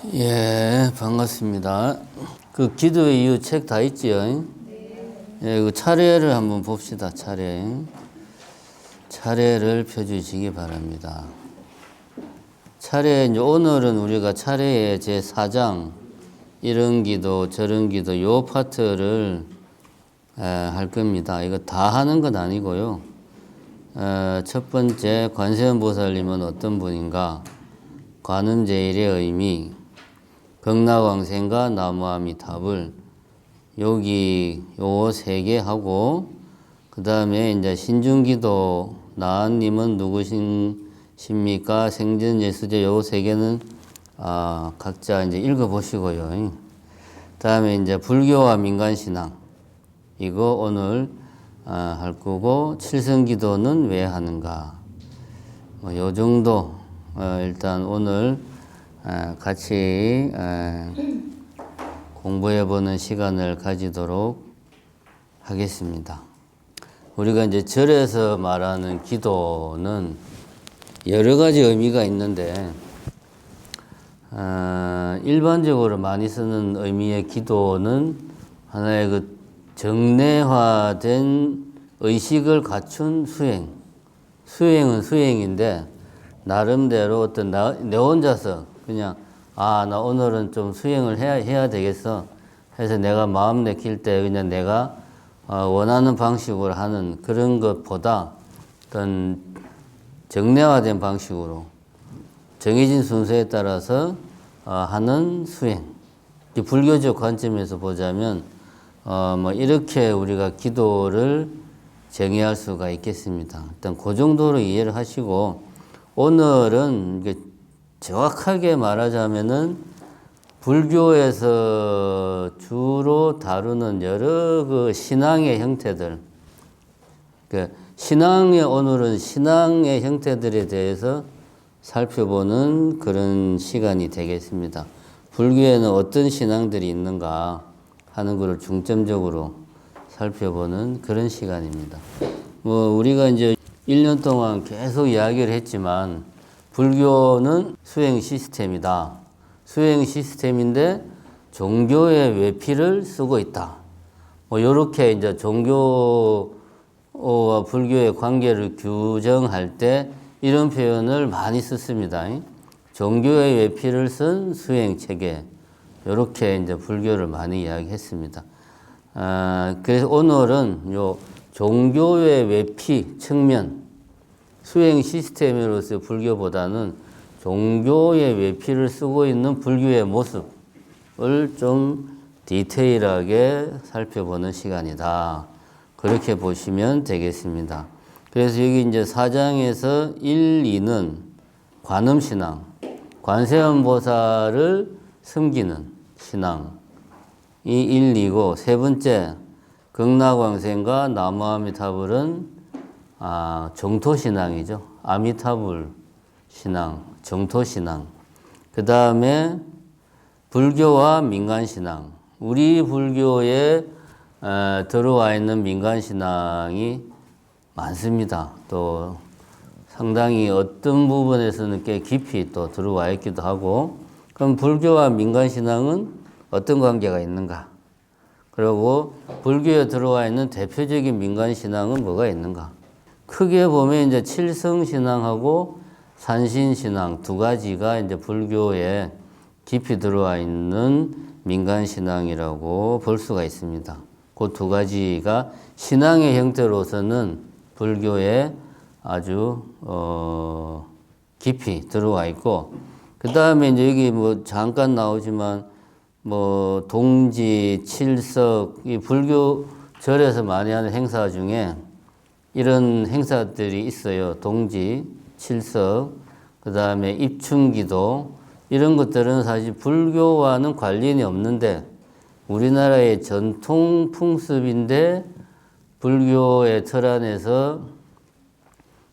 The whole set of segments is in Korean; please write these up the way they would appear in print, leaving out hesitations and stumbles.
예, 반갑습니다. 그 기도의 이유 책 다 있지요? 예, 그 차례를 한번 봅시다. 차례를 펴주시기 바랍니다. 이제 오늘은 우리가 차례의 제 4장, 이런 기도, 저런 기도, 요 파트를 할 겁니다. 이거 다 하는 건 아니고요. 첫 번째, 관세음보살님은 어떤 분인가? 관은 제일의 의미, 극락왕생과 나무아미탑을 여기 요 세 개 하고, 그 다음에 이제 신중기도 나은님은 누구십니까? 생전예수제 요 세 개는 각자 이제 읽어보시고요. 그 다음에 이제 불교와 민간신앙 이거 오늘 할 거고, 칠성기도는 왜 하는가? 요 정도 일단 오늘 같이 공부해보는 시간을 가지도록 하겠습니다. 우리가 이제 절에서 말하는 기도는 여러 가지 의미가 있는데, 일반적으로 많이 쓰는 의미의 기도는 하나의 그 정례화된 의식을 갖춘 수행은 수행인데, 나름대로 어떤 내 혼자서 그냥 나 오늘은 좀 수행을 해야 되겠어 해서 내가 마음 내킬 때 그냥 내가 원하는 방식으로 하는 그런 것보다 어떤 정례화된 방식으로 정해진 순서에 따라서 하는 수행. 불교적 관점에서 보자면 뭐 이렇게 우리가 기도를 정의할 수가 있겠습니다. 일단 그 정도로 이해를 하시고, 오늘은 정확하게 말하자면은 불교에서 주로 다루는 여러 그 신앙의 형태들, 오늘은 신앙의 형태들에 대해서 살펴보는 그런 시간이 되겠습니다. 불교에는 어떤 신앙들이 있는가 하는 것을 중점적으로 살펴보는 그런 시간입니다. 우리가 이제 1년 동안 계속 이야기를 했지만, 불교는 수행 시스템이다. 수행 시스템인데 종교의 외피를 쓰고 있다. 요렇게 이제 종교와 불교의 관계를 규정할 때 이런 표현을 많이 썼습니다. 종교의 외피를 쓴 수행 체계. 요렇게 이제 불교를 많이 이야기했습니다. 그래서 오늘은 요 종교의 외피 측면, 수행 시스템으로서 불교보다는 종교의 외피를 쓰고 있는 불교의 모습을 좀 디테일하게 살펴보는 시간이다. 그렇게 보시면 되겠습니다. 그래서 여기 이제 4장에서 1, 2는 관음신앙, 관세음보살을 섬기는 신앙이 1, 2고, 세 번째 극락왕생과 나무아미타불은 정토신앙이죠. 아미타불 신앙, 정토신앙. 그 다음에 불교와 민간신앙. 우리 불교에 들어와 있는 민간신앙이 많습니다. 또 상당히 어떤 부분에서는 꽤 깊이 또 들어와 있기도 하고, 그럼 불교와 민간신앙은 어떤 관계가 있는가? 그리고 불교에 들어와 있는 대표적인 민간신앙은 뭐가 있는가? 크게 보면 이제 칠성신앙하고 산신신앙 두 가지가 이제 불교에 깊이 들어와 있는 민간신앙이라고 볼 수가 있습니다. 그 두 가지가 신앙의 형태로서는 불교에 아주 깊이 들어와 있고, 그 다음에 이제 여기 잠깐 나오지만 동지, 칠석, 이 불교 절에서 많이 하는 행사 중에 이런 행사들이 있어요. 동지, 칠석, 그 다음에 입춘기도, 이런 것들은 사실 불교와는 관련이 없는데 우리나라의 전통 풍습인데 불교의 틀 안에서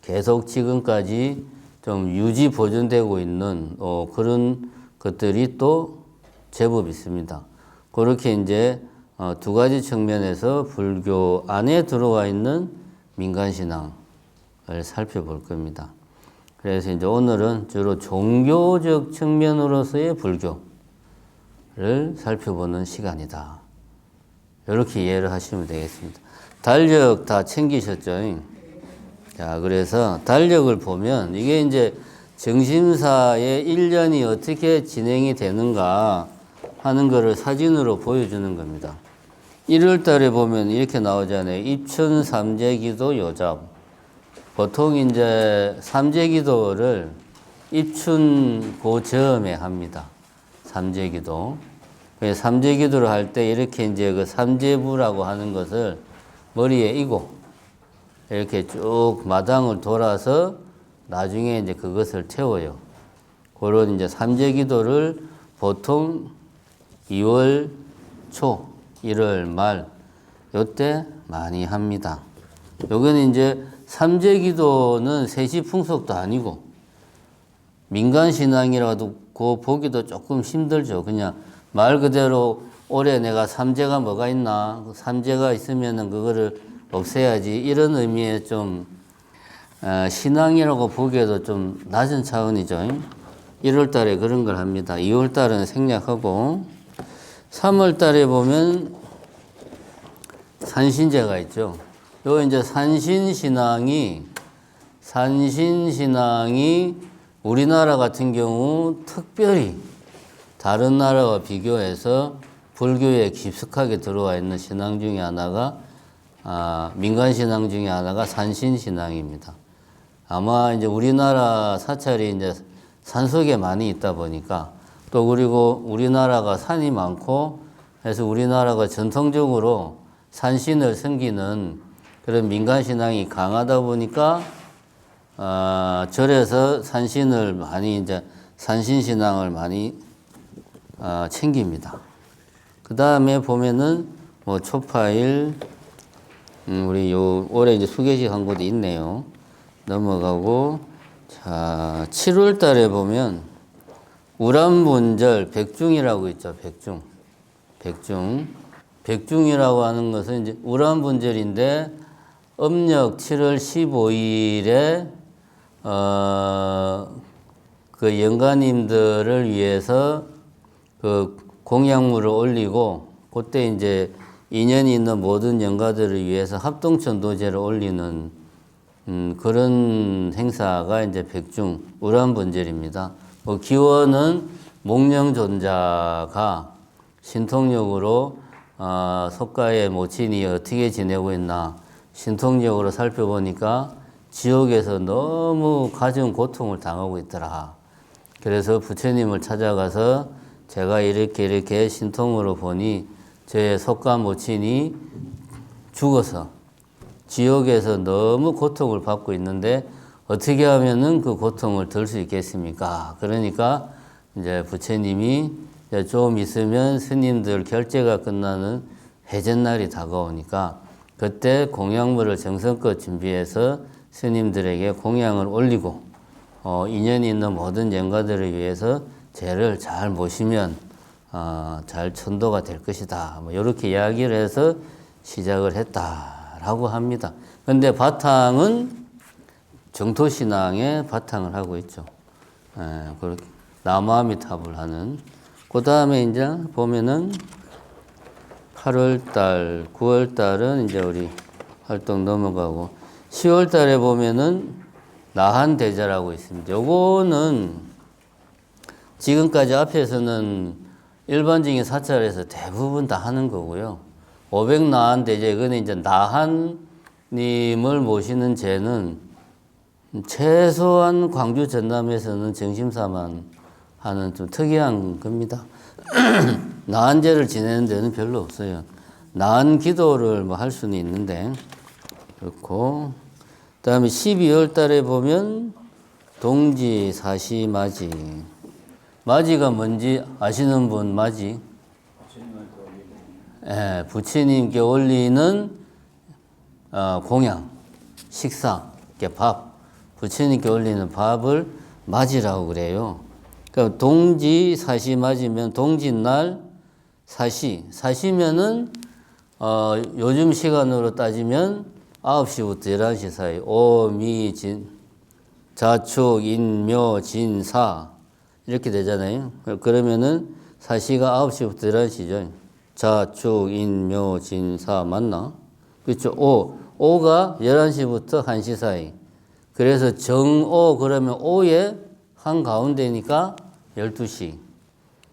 계속 지금까지 좀 유지 보존되고 있는 그런 것들이 또 제법 있습니다. 그렇게 이제 두 가지 측면에서 불교 안에 들어와 있는 민간신앙을 살펴볼 겁니다. 그래서 이제 오늘은 주로 종교적 측면으로서의 불교, 살펴보는 시간이다. 이렇게 이해를 하시면 되겠습니다. 달력 다 챙기셨죠? 자, 그래서 달력을 보면 이게 이제 정심사의 1년이 어떻게 진행이 되는가 하는 것을 사진으로 보여주는 겁니다. 1월 달에 보면 이렇게 나오잖아요. 입춘 삼재기도 요잡. 보통 이제 삼재기도를 입춘 고저음에 합니다. 삼재기도. 삼재기도를 할 때 이렇게 이제 그 삼재부라고 하는 것을 머리에 이고 이렇게 쭉 마당을 돌아서 나중에 이제 그것을 태워요. 그런 이제 삼재기도를 보통 2월 초, 1월 말 요때 많이 합니다. 요거는 이제 삼재기도는 세시풍속도 아니고 민간신앙이라도 보기도 조금 힘들죠. 그냥 말 그대로 올해 내가 삼재가 뭐가 있나, 삼재가 있으면은 그거를 없애야지, 이런 의미의 좀 신앙이라고 보기에도 좀 낮은 차원이죠. 1월 달에 그런 걸 합니다. 2월 달은 생략하고 3월 달에 보면 산신제가 있죠. 요 이제 산신신앙이 우리나라 같은 경우 특별히 다른 나라와 비교해서 불교에 깊숙하게 들어와 있는 신앙 중에 하나가 민간 신앙 중에 하나가 산신신앙입니다. 아마 이제 우리나라 사찰이 이제 산속에 많이 있다 보니까 또 그리고 우리나라가 산이 많고 해서 우리나라가 전통적으로 산신을 섬기는 그런 민간 신앙이 강하다 보니까 절에서 산신을 많이 이제 산신신앙을 많이 챙깁니다. 그 다음에 보면은 뭐 초파일 우리 올해 이제 수계식 한 곳이 있네요. 넘어가고 자 7월 달에 보면 우람분절 백중이라고 있죠. 백중이라고 하는 것은 이제 우람분절인데 음력 7월 15일에 그 영가님들을 위해서 그 공약물을 올리고 그때 이제 인연이 있는 모든 영가들을 위해서 합동천도제를 올리는 그런 행사가 이제 백중 우람분절입니다. 기원은 목령존자가 신통력으로 석가의 모친이 어떻게 지내고 있나 신통력으로 살펴보니까 지옥에서 너무 가진 고통을 당하고 있더라. 그래서 부처님을 찾아가서 제가 이렇게 신통으로 보니 제 석가 모친이 죽어서 지옥에서 너무 고통을 받고 있는데 어떻게 하면은 그 고통을 덜 수 있겠습니까? 그러니까 이제 부처님이 이제 좀 있으면 스님들 결제가 끝나는 해전날이 다가오니까 그때 공양물을 정성껏 준비해서 스님들에게 공양을 올리고 인연이 있는 모든 영가들을 위해서 죄를 잘 모시면 잘 천도가 될 것이다. 뭐 이렇게 이야기를 해서 시작을 했다라고 합니다. 근데 바탕은 정토신앙의 바탕을 하고 있죠. 그렇게 남아미탑을 하는. 그 다음에 이제 보면은 8월달, 9월달은 이제 우리 활동 넘어가고 10월달에 보면은 나한대자라고 있습니다. 요거는 지금까지 앞에서는 일반적인 사찰에서 대부분 다 하는 거고요. 500나한대제, 이거는 이제 나한님을 모시는 제는 최소한 광주 전남에서는 정심사만 하는 좀 특이한 겁니다. 나한제를 지내는 데는 별로 없어요. 나한 기도를 뭐 할 수는 있는데 그렇고 그 다음에 12월 달에 보면 동지, 사시, 맞이. 맞이가 뭔지 아시는 분 맞이? 부처님께 올리는 공양, 식사, 밥. 부처님께 올리는 밥을 맞이라고 그래요. 그러니까 동지, 사시, 맞이면 동짓날 사시면은 요즘 시간으로 따지면 9시부터 11시 사이 오, 미, 진, 자축, 인묘, 진사 이렇게 되잖아요. 그러면은 사시가 9시부터 11시죠. 자, 축, 인, 묘, 진, 사 맞나? 그렇죠. 오가 11시부터 1시 사이. 그래서 정오 그러면 오의 한가운데니까 12시.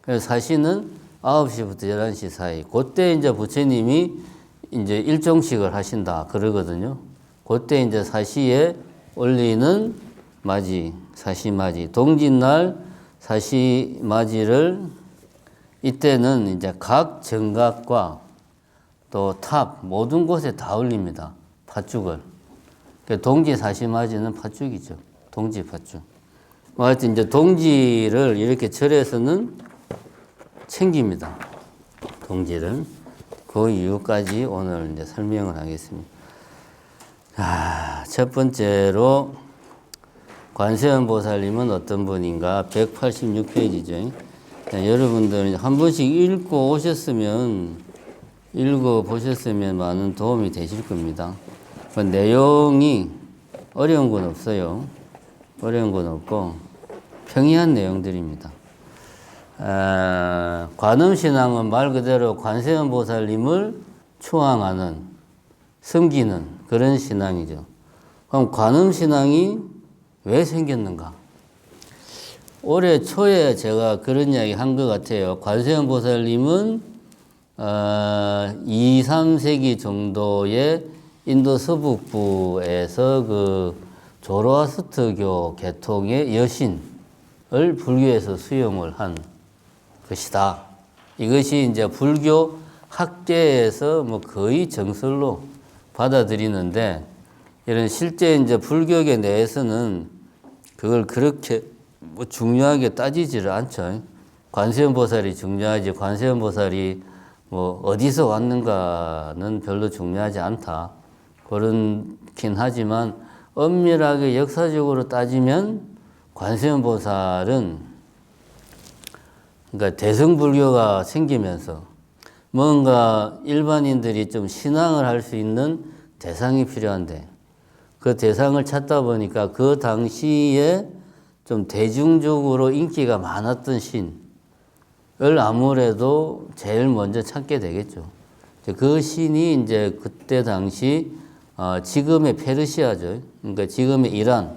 그래서 사시는 9시부터 11시 사이. 그때 이제 부처님이 이제 일종식을 하신다 그러거든요. 그때 이제 사시에 올리는 맞이, 사시맞이. 동짓날 사시맞이를 이때는 이제 각 정각과 또 탑 모든 곳에 다 올립니다. 팥죽을. 동지 사시맞이는 팥죽이죠. 동지 팥죽. 하여튼 이제 동지를 이렇게 절에서는 챙깁니다. 동지를. 그 이유까지 오늘 이제 설명을 하겠습니다. 자, 첫 번째로 관세음 보살님은 어떤 분인가? 186페이지죠. 여러분들 한 번씩 읽어보셨으면 많은 도움이 되실 겁니다. 그 내용이 어려운 건 없어요. 어려운 건 없고 평이한 내용들입니다. 관음신앙은 말 그대로 관세음 보살님을 추앙하는, 섬기는 그런 신앙이죠. 그럼 관음신앙이 왜 생겼는가? 올해 초에 제가 그런 이야기 한 것 같아요. 관세음 보살님은 2, 3세기 정도의 인도 서북부에서 그 조로아스트교 계통의 여신을 불교에서 수용을 한 것이다. 이것이 이제 불교 학계에서 뭐 거의 정설로 받아들이는데, 이런 실제 이제 불교계 내에서는 그걸 그렇게 뭐 중요하게 따지지를 않죠. 관세음 보살이 중요하지, 관세음 보살이 뭐 어디서 왔는가는 별로 중요하지 않다. 그렇긴 하지만 엄밀하게 역사적으로 따지면 관세음 보살은, 그러니까 대승불교가 생기면서 뭔가 일반인들이 좀 신앙을 할 수 있는 대상이 필요한데, 그 대상을 찾다 보니까 그 당시에 좀 대중적으로 인기가 많았던 신을 아무래도 제일 먼저 찾게 되겠죠. 그 신이 이제 그때 당시 지금의 페르시아죠. 그러니까 지금의 이란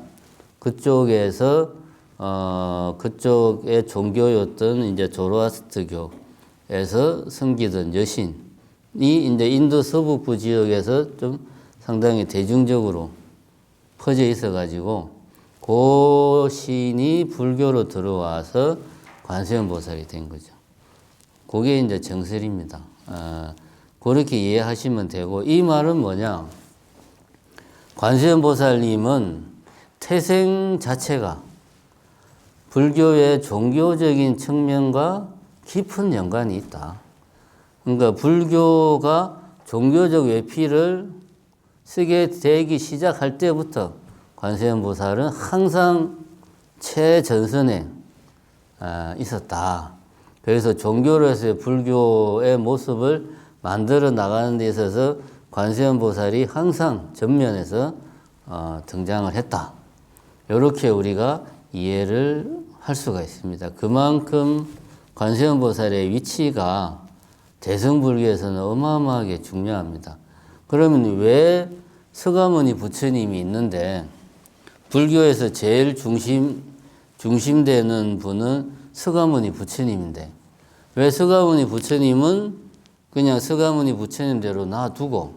그쪽에서 그쪽의 종교였던 이제 조로아스트교에서 섬기던 여신이 이제 인도 서북부 지역에서 좀 상당히 대중적으로 퍼져 있어가지고 그 신이 불교로 들어와서 관세음 보살이 된 거죠. 그게 이제 정설입니다. 그렇게 이해하시면 되고, 이 말은 뭐냐? 관세음 보살님은 태생 자체가 불교의 종교적인 측면과 깊은 연관이 있다. 그러니까 불교가 종교적 외피를 쓰게 되기 시작할 때부터 관세음 보살은 항상 최전선에 있었다. 그래서 종교로서의 불교의 모습을 만들어 나가는 데 있어서 관세음 보살이 항상 전면에서 등장을 했다. 이렇게 우리가 이해를 할 수가 있습니다. 그만큼 관세음 보살의 위치가 대승불교에서는 어마어마하게 중요합니다. 그러면 왜 서가모니 부처님이 있는데 불교에서 제일 중심되는 분은 서가모니 부처님인데, 왜 서가모니 부처님은 그냥 서가모니 부처님대로 놔두고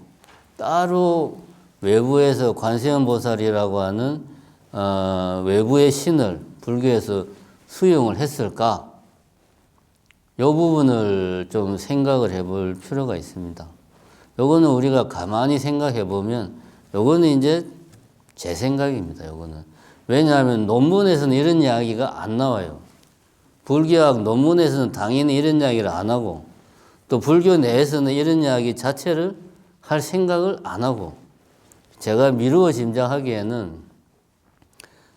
따로 외부에서 관세음 보살이라고 하는 외부의 신을 불교에서 수용을 했을까? 이 부분을 좀 생각을 해볼 필요가 있습니다. 요거는 우리가 가만히 생각해 보면, 요거는 이제 제 생각입니다. 요거는. 왜냐하면 논문에서는 이런 이야기가 안 나와요. 불교학 논문에서는 당연히 이런 이야기를 안 하고, 또 불교 내에서는 이런 이야기 자체를 할 생각을 안 하고, 제가 미루어 짐작하기에는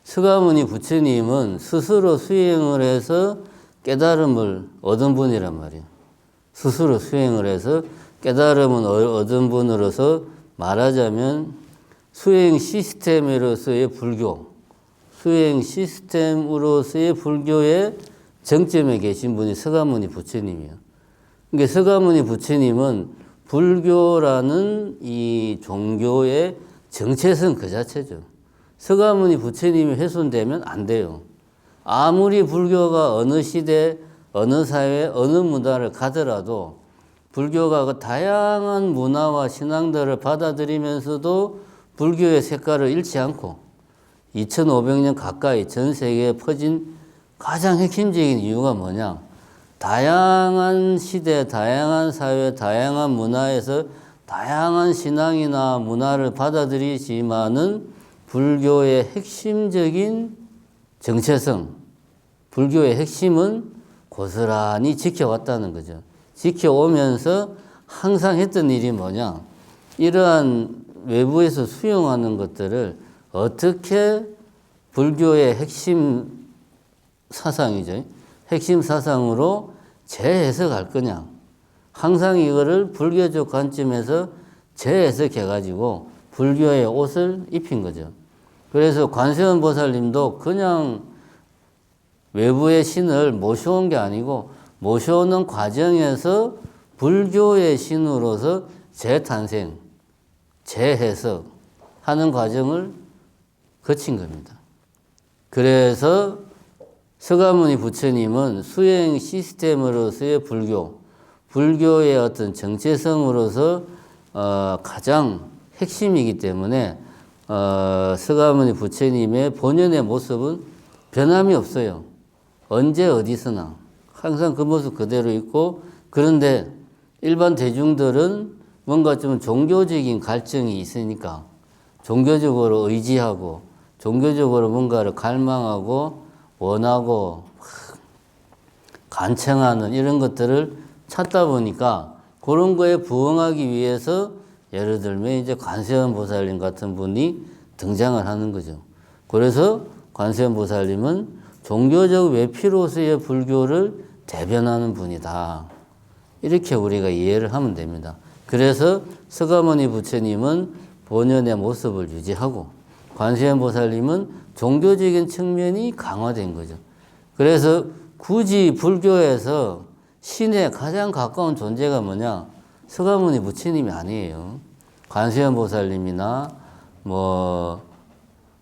서가모니 부처님은 스스로 수행을 해서 깨달음을 얻은 분이란 말이에요. 스스로 수행을 해서 깨달음을 얻은 분으로서 말하자면 수행 시스템으로서의 불교, 수행 시스템으로서의 불교의 정점에 계신 분이 서가모니 부처님이에요. 그러니까 서가모니 부처님은 불교라는 이 종교의 정체성 그 자체죠. 서가모니 부처님이 훼손되면 안 돼요. 아무리 불교가 어느 시대, 어느 사회, 어느 문화를 가더라도 불교가 그 다양한 문화와 신앙들을 받아들이면서도 불교의 색깔을 잃지 않고 2500년 가까이 전 세계에 퍼진 가장 핵심적인 이유가 뭐냐? 다양한 시대, 다양한 사회, 다양한 문화에서 다양한 신앙이나 문화를 받아들이지만은 불교의 핵심적인 정체성, 불교의 핵심은 고스란히 지켜왔다는 거죠. 지켜오면서 항상 했던 일이 뭐냐? 이러한 외부에서 수용하는 것들을 어떻게 불교의 핵심 사상이죠. 핵심 사상으로 재해석할 거냐. 항상 이거를 불교적 관점에서 재해석해가지고 불교의 옷을 입힌 거죠. 그래서 관세음 보살님도 그냥 외부의 신을 모셔온 게 아니고 모셔오는 과정에서 불교의 신으로서 재탄생, 재해석하는 과정을 거친 겁니다. 그래서 서가모니 부처님은 수행 시스템으로서의 불교의 어떤 정체성으로서 가장 핵심이기 때문에 서가모니 부처님의 본연의 모습은 변함이 없어요. 언제 어디서나 항상 그 모습 그대로 있고, 그런데 일반 대중들은 뭔가 좀 종교적인 갈증이 있으니까 종교적으로 의지하고 종교적으로 뭔가를 갈망하고 원하고 간청하는 이런 것들을 찾다 보니까 그런 거에 부응하기 위해서 예를 들면 이제 관세음 보살님 같은 분이 등장을 하는 거죠. 그래서 관세음 보살님은 종교적 외피로서의 불교를 대변하는 분이다. 이렇게 우리가 이해를 하면 됩니다. 그래서 서가모니 부처님은 본연의 모습을 유지하고 관세음 보살님은 종교적인 측면이 강화된 거죠. 그래서 굳이 불교에서 신에 가장 가까운 존재가 뭐냐? 서가모니 부처님이 아니에요. 관세음 보살님이나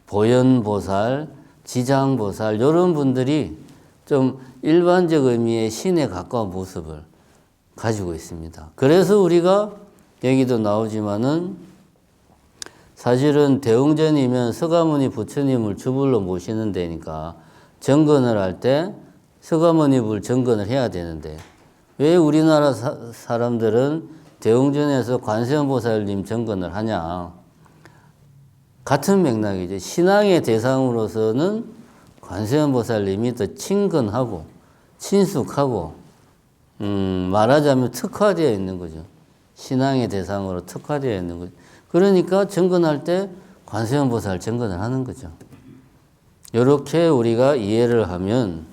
보현보살, 지장보살 이런 분들이 좀 일반적 의미의 신에 가까운 모습을 가지고 있습니다. 그래서 우리가 여기도 나오지만은 사실은 대웅전이면 서가모니 부처님을 주불로 모시는 데니까 정건을 할 때 서가모니 불 정건을 해야 되는데 왜 우리나라 사람들은 대웅전에서 관세음보살님 정건을 하냐? 같은 맥락이죠. 신앙의 대상으로서는 관세음보살님이 더 친근하고 친숙하고 말하자면 특화되어 있는 거죠. 신앙의 대상으로 특화되어 있는 거죠. 그러니까 정건할 때 관세음보살 정건을 하는 거죠. 이렇게 우리가 이해를 하면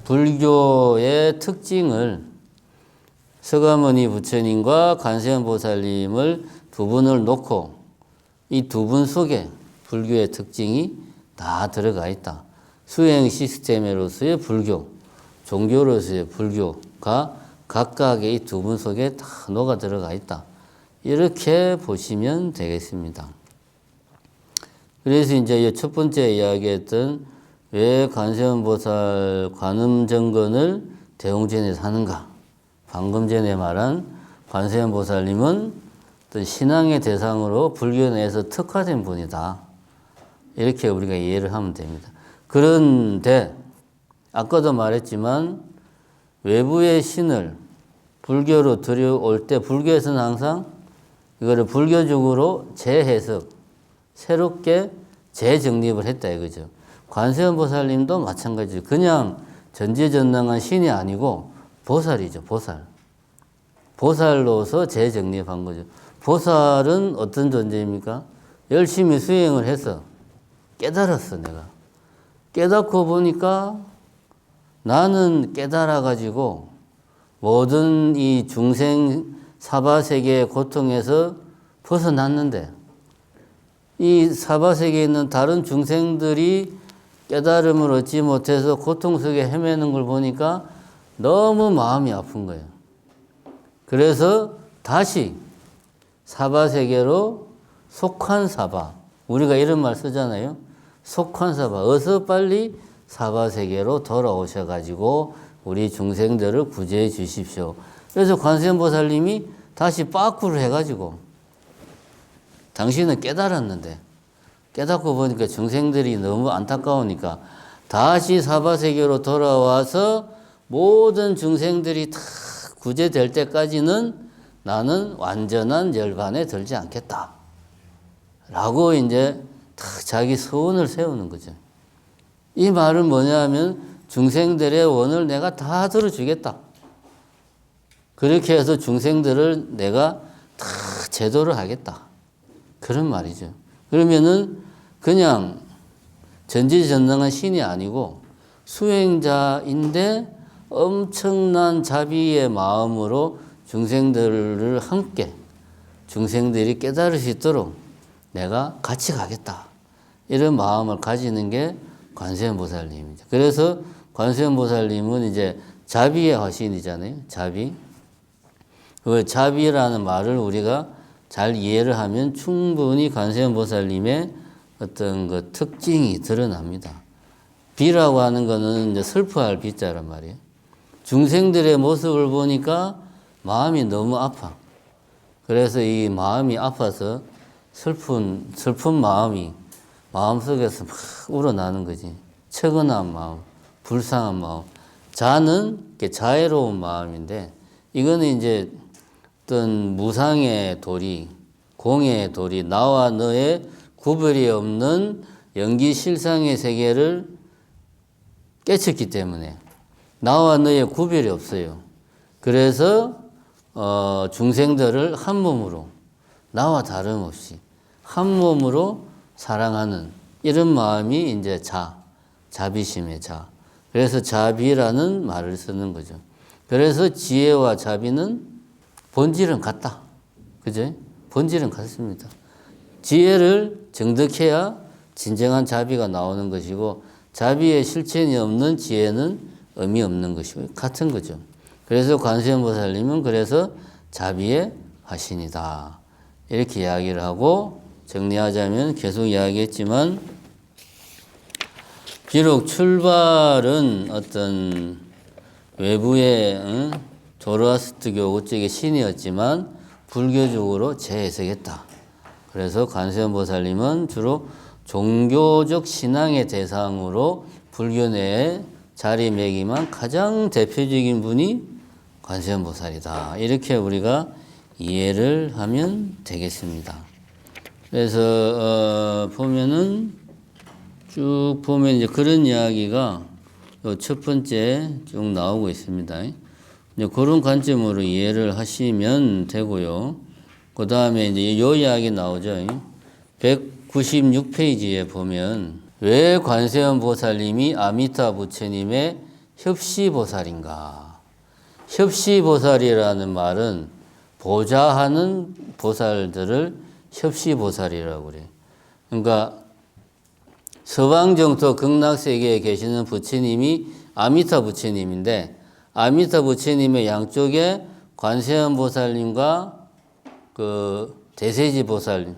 불교의 특징을 서가모니 부처님과 관세음보살님을 두 분을 놓고 이 두 분 속에 불교의 특징이 다 들어가 있다. 수행 시스템으로서의 불교, 종교로서의 불교가 각각의 이 두 분 속에 다 녹아 들어가 있다. 이렇게 보시면 되겠습니다. 그래서 이제 첫 번째 이야기했던 왜 관세음보살 관음정건을 대웅전에서 하는가? 방금 전에 말한 관세음보살님은 어떤 신앙의 대상으로 불교 내에서 특화된 분이다. 이렇게 우리가 이해를 하면 됩니다. 그런데 아까도 말했지만 외부의 신을 불교로 들여올 때 불교에서는 항상 이거를 불교적으로 재해석, 새롭게 재정립을 했다 이거죠. 관세음보살님도 마찬가지죠. 그냥 전지전능한 신이 아니고 보살이죠. 보살로서 재정립한 거죠. 보살은 어떤 존재입니까? 열심히 수행을 해서 깨달았어, 내가. 깨닫고 보니까 나는 깨달아가지고 모든 이 중생 사바세계의 고통에서 벗어났는데 이 사바세계에 있는 다른 중생들이 깨달음을 얻지 못해서 고통 속에 헤매는 걸 보니까 너무 마음이 아픈 거예요. 그래서 다시 사바세계로 속환사바, 우리가 이런 말 쓰잖아요. 속환사바, 어서 빨리 사바세계로 돌아오셔가지고 우리 중생들을 구제해 주십시오. 그래서 관세음보살님이 다시 빠꾸를 해가지고 당신은 깨달았는데 깨닫고 보니까 중생들이 너무 안타까우니까 다시 사바세계로 돌아와서 모든 중생들이 다 구제될 때까지는 나는 완전한 열반에 들지 않겠다. 라고 이제 딱 자기 서원을 세우는 거죠. 이 말은 뭐냐면 중생들의 원을 내가 다 들어주겠다. 그렇게 해서 중생들을 내가 다 제도를 하겠다. 그런 말이죠. 그러면은 그냥 전지전능한 신이 아니고 수행자인데 엄청난 자비의 마음으로 중생들을 함께 중생들이 깨달을 수 있도록 내가 같이 가겠다. 이런 마음을 가지는 게 관세음보살님이죠. 그래서 관세음보살님은 이제 자비의 화신이잖아요. 자비. 그 자비라는 말을 우리가 잘 이해를 하면 충분히 관세음보살님의 어떤 그 특징이 드러납니다. 비라고 하는 거는 이제 슬퍼할 비자란 말이에요. 중생들의 모습을 보니까 마음이 너무 아파. 그래서 이 마음이 아파서 슬픈 마음이 마음속에서 막 우러나는 거지. 처근한 마음, 불쌍한 마음. 자는 자애로운 마음인데 이거는 이제 어떤 무상의 도리, 공의 도리, 나와 너의 구별이 없는 영기실상의 세계를 깨쳤기 때문에 나와 너의 구별이 없어요. 그래서 중생들을 한 몸으로 나와 다름없이 한 몸으로 사랑하는 이런 마음이 이제 자비심의 자. 그래서 자비라는 말을 쓰는 거죠. 그래서 지혜와 자비는 본질은 같다. 그죠? 본질은 같습니다. 지혜를 정득해야 진정한 자비가 나오는 것이고 자비의 실천이 없는 지혜는 의미 없는 것이고 같은 거죠. 그래서 관세음보살님은 그래서 자비의 화신이다. 이렇게 이야기를 하고 정리하자면 계속 이야기했지만 비록 출발은 어떤 외부의 조로아스트교 쪽의 신이었지만 불교적으로 재해석했다. 그래서 관세음보살님은 주로 종교적 신앙의 대상으로 불교 내에 자리매김한 가장 대표적인 분이 관세음보살이다. 이렇게 우리가 이해를 하면 되겠습니다. 그래서 보면은 쭉 보면 이제 그런 이야기가 첫 번째 쭉 나오고 있습니다. 이제 그런 관점으로 이해를 하시면 되고요. 그 다음에 이제 이 이야기 나오죠. 196페이지에 보면 왜 관세음보살님이 아미타 부처님의 협시보살인가? 협시보살이라는 말은 보좌하는 보살들을 협시보살이라고 그래요. 그러니까 서방정토 극락세계에 계시는 부처님이 아미타 부처님인데 아미타 부처님의 양쪽에 관세음보살님과 그 대세지보살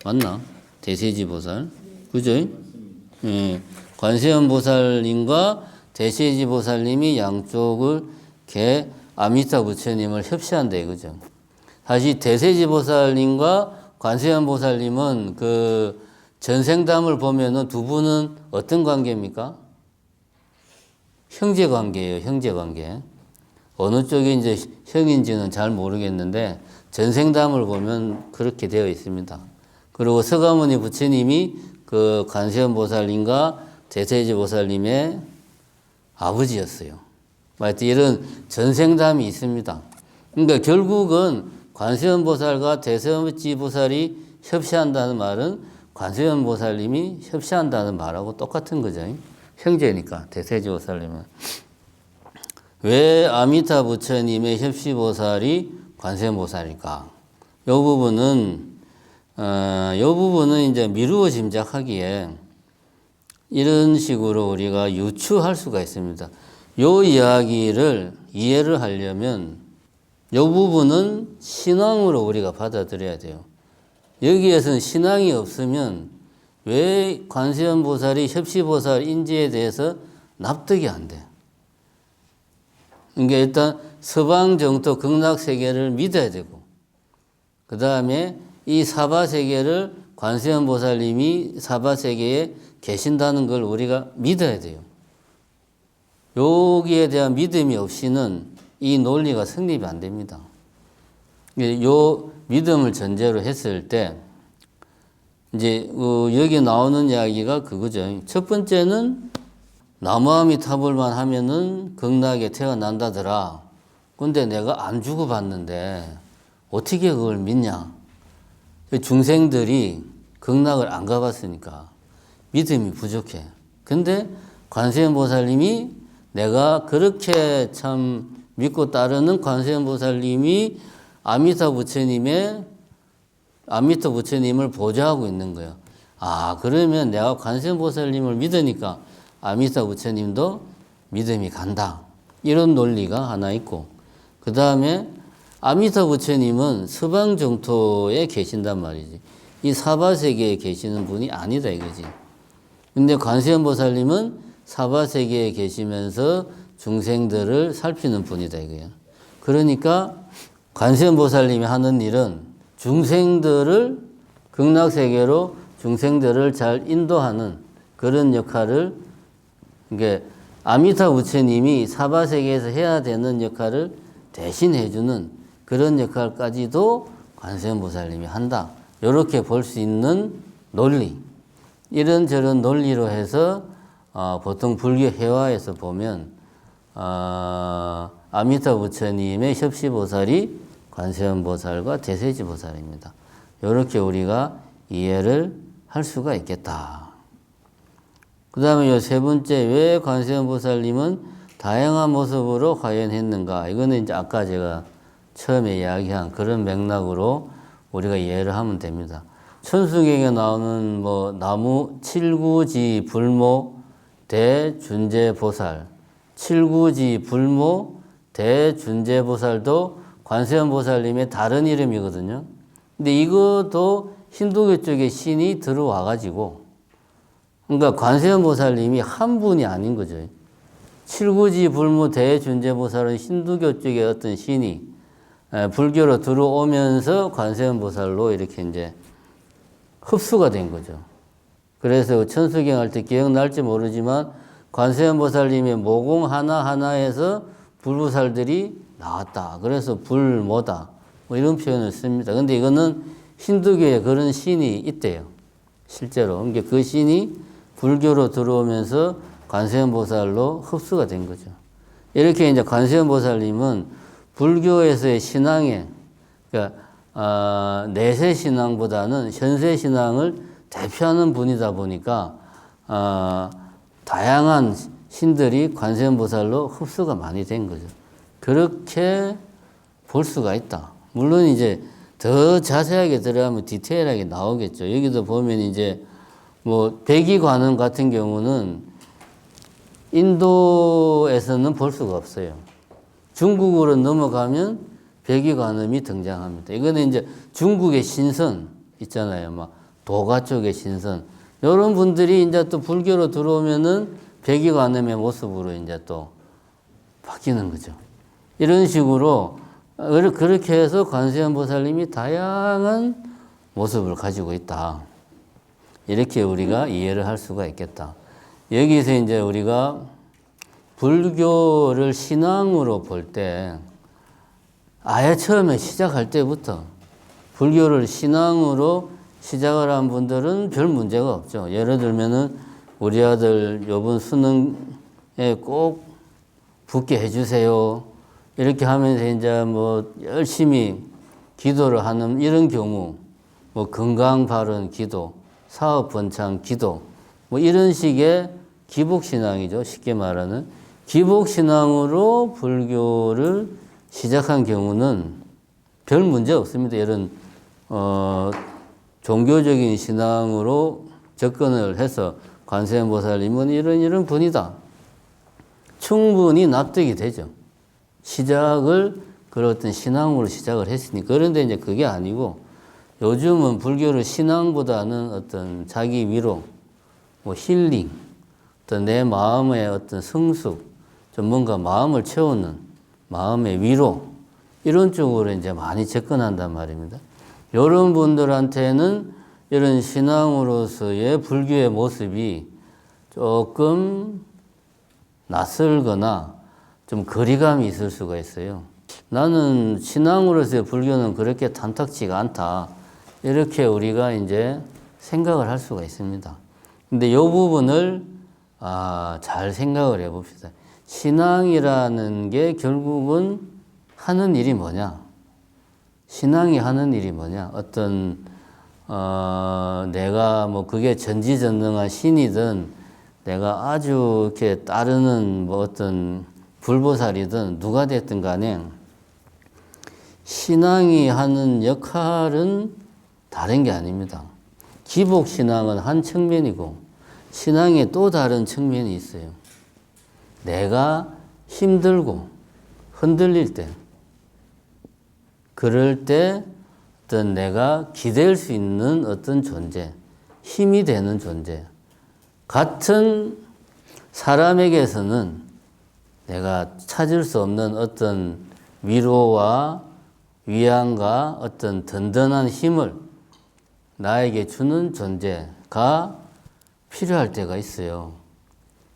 맞나? 대세지보살 그죠? 예. 관세음보살님과 대세지보살님이 양쪽을 개 아미타 부처님을 협시한다 이거죠. 다시 대세지보살님과 관세음보살님은 그 전생담을 보면은 두 분은 어떤 관계입니까? 형제 관계예요. 형제 관계. 어느 쪽이 이제 형인지는 잘 모르겠는데 전생담을 보면 그렇게 되어 있습니다. 그리고 서가모니 부처님이 그 관세음보살님과 대세지보살님의 아버지였어요. 하여튼 이런 전생담이 있습니다. 그러니까 결국은 관세음보살과 대세지보살이 협시한다는 말은 관세음보살님이 협시한다는 말하고 똑같은 거죠. 형제니까 대세지보살님은. 왜 아미타 부처님의 협시보살이 관세음보살일까? 이 부분은 이제 미루어 짐작하기에 이런 식으로 우리가 유추할 수가 있습니다. 요 이야기를 이해를 하려면 요 부분은 신앙으로 우리가 받아들여야 돼요. 여기에서는 신앙이 없으면 왜 관세음보살이 협시보살 인지에 대해서 납득이 안 돼. 그러니까 일단 서방정토 극락세계를 믿어야 되고, 그 다음에 이 사바세계를 관세음보살님이 사바세계에 계신다는 걸 우리가 믿어야 돼요. 여기에 대한 믿음이 없이는 이 논리가 성립이 안 됩니다. 요 믿음을 전제로 했을 때 이제 여기 나오는 이야기가 그거죠. 첫 번째는 나무아미타불만 하면은 극락에 태어난다더라. 근데 내가 안 주고받는데 어떻게 그걸 믿냐? 중생들이 극락을 안 가봤으니까 믿음이 부족해. 근데 관세음보살님이 내가 그렇게 참 믿고 따르는 관세음보살님이 아미타 부처님을 보좌하고 있는 거예요. 아, 그러면 내가 관세음보살님을 믿으니까 아미타 부처님도 믿음이 간다. 이런 논리가 하나 있고, 그 다음에 아미타 부처님은 서방정토에 계신단 말이지. 이 사바세계에 계시는 분이 아니다 이거지. 근데 관세음보살님은 사바세계에 계시면서 중생들을 살피는 분이다 이거야. 그러니까 관세음보살님이 하는 일은 중생들을 극락세계로 중생들을 잘 인도하는 그런 역할을, 그러니까 아미타 부처님이 사바세계에서 해야 되는 역할을 대신 해주는 그런 역할까지도 관세음보살님이 한다. 이렇게 볼 수 있는 논리, 이런저런 논리로 해서 보통 불교 회화에서 보면 아미타 부처님의 협시보살이 관세음보살과 대세지보살입니다. 이렇게 우리가 이해를 할 수가 있겠다. 그 다음에 세 번째, 왜 관세음보살님은 다양한 모습으로 화연했는가? 이거는 이제 아까 제가 처음에 이야기한 그런 맥락으로 우리가 이해를 하면 됩니다. 천수경에 나오는 나무 칠구지 불모 대준재보살, 칠구지 불모 대준재보살도 관세음보살님의 다른 이름이거든요. 근데 이것도 힌두교 쪽에 신이 들어와가지고, 그러니까 관세음보살님이 한 분이 아닌 거죠. 칠구지 불모 대준재보살은 힌두교 쪽의 어떤 신이 불교로 들어오면서 관세음보살로 이렇게 이제 흡수가 된 거죠. 그래서 천수경 할 때 기억날지 모르지만 관세음보살님의 모공 하나하나에서 불보살들이 나왔다. 그래서 불모다. 이런 표현을 씁니다. 근데 이거는 힌두교에 그런 신이 있대요. 실제로. 그러니까 그 신이 불교로 들어오면서 관세음보살로 흡수가 된 거죠. 이렇게 이제 관세음보살님은 불교에서의 신앙에, 그러니까 내세 신앙보다는 현세 신앙을 대표하는 분이다 보니까 다양한 신들이 관세음보살로 흡수가 많이 된 거죠. 그렇게 볼 수가 있다. 물론 이제 더 자세하게 들어가면 디테일하게 나오겠죠. 여기도 보면 이제 백이관음 같은 경우는 인도에서는 볼 수가 없어요. 중국으로 넘어가면 백이관음이 등장합니다. 이거는 이제 중국의 신선 있잖아요. 도가 쪽의 신선. 이런 분들이 이제 또 불교로 들어오면은 백이관음의 모습으로 이제 또 바뀌는 거죠. 이런 식으로 그렇게 해서 관세음보살님이 다양한 모습을 가지고 있다. 이렇게 우리가 이해를 할 수가 있겠다. 여기서 이제 우리가 불교를 신앙으로 볼 때 아예 처음에 시작할 때부터 불교를 신앙으로 시작을 한 분들은 별 문제가 없죠. 예를 들면은 우리 아들 요번 수능에 꼭 붙게 해주세요. 이렇게 하면서 이제 열심히 기도를 하는 이런 경우, 건강 바른 기도, 사업 번창 기도, 이런 식의 기복신앙이죠. 쉽게 말하는 기복신앙으로 불교를 시작한 경우는 별 문제 없습니다. 이런 종교적인 신앙으로 접근을 해서 관세음 보살님은 이런 분이다. 충분히 납득이 되죠. 시작을 그런 어떤 신앙으로 시작을 했으니까. 그런데 이제 그게 아니고 요즘은 불교를 신앙보다는 어떤 자기 위로, 뭐 힐링, 어떤 내 마음의 어떤 성숙, 좀 뭔가 마음을 채우는 마음의 위로, 이런 쪽으로 이제 많이 접근한단 말입니다. 이런 분들한테는 이런 신앙으로서의 불교의 모습이 조금 낯설거나 좀 거리감이 있을 수가 있어요. 나는 신앙으로서의 불교는 그렇게 탐탁지가 않다. 이렇게 우리가 이제 생각을 할 수가 있습니다. 근데 이 부분을 잘 생각을 해 봅시다. 신앙이라는 게 결국은 하는 일이 뭐냐? 신앙이 하는 일이 뭐냐? 어떤 내가 뭐 그게 전지전능한 신이든 내가 아주 이렇게 따르는 뭐 어떤 불보살이든 누가 됐든 간에 신앙이 하는 역할은 다른 게 아닙니다. 기복신앙은 한 측면이고 신앙의 또 다른 측면이 있어요. 내가 힘들고 흔들릴 때, 그럴 때 어떤 내가 기댈 수 있는 어떤 존재, 힘이 되는 존재, 같은 사람에게서는 내가 찾을 수 없는 어떤 위로와 위안과 어떤 든든한 힘을 나에게 주는 존재가 필요할 때가 있어요.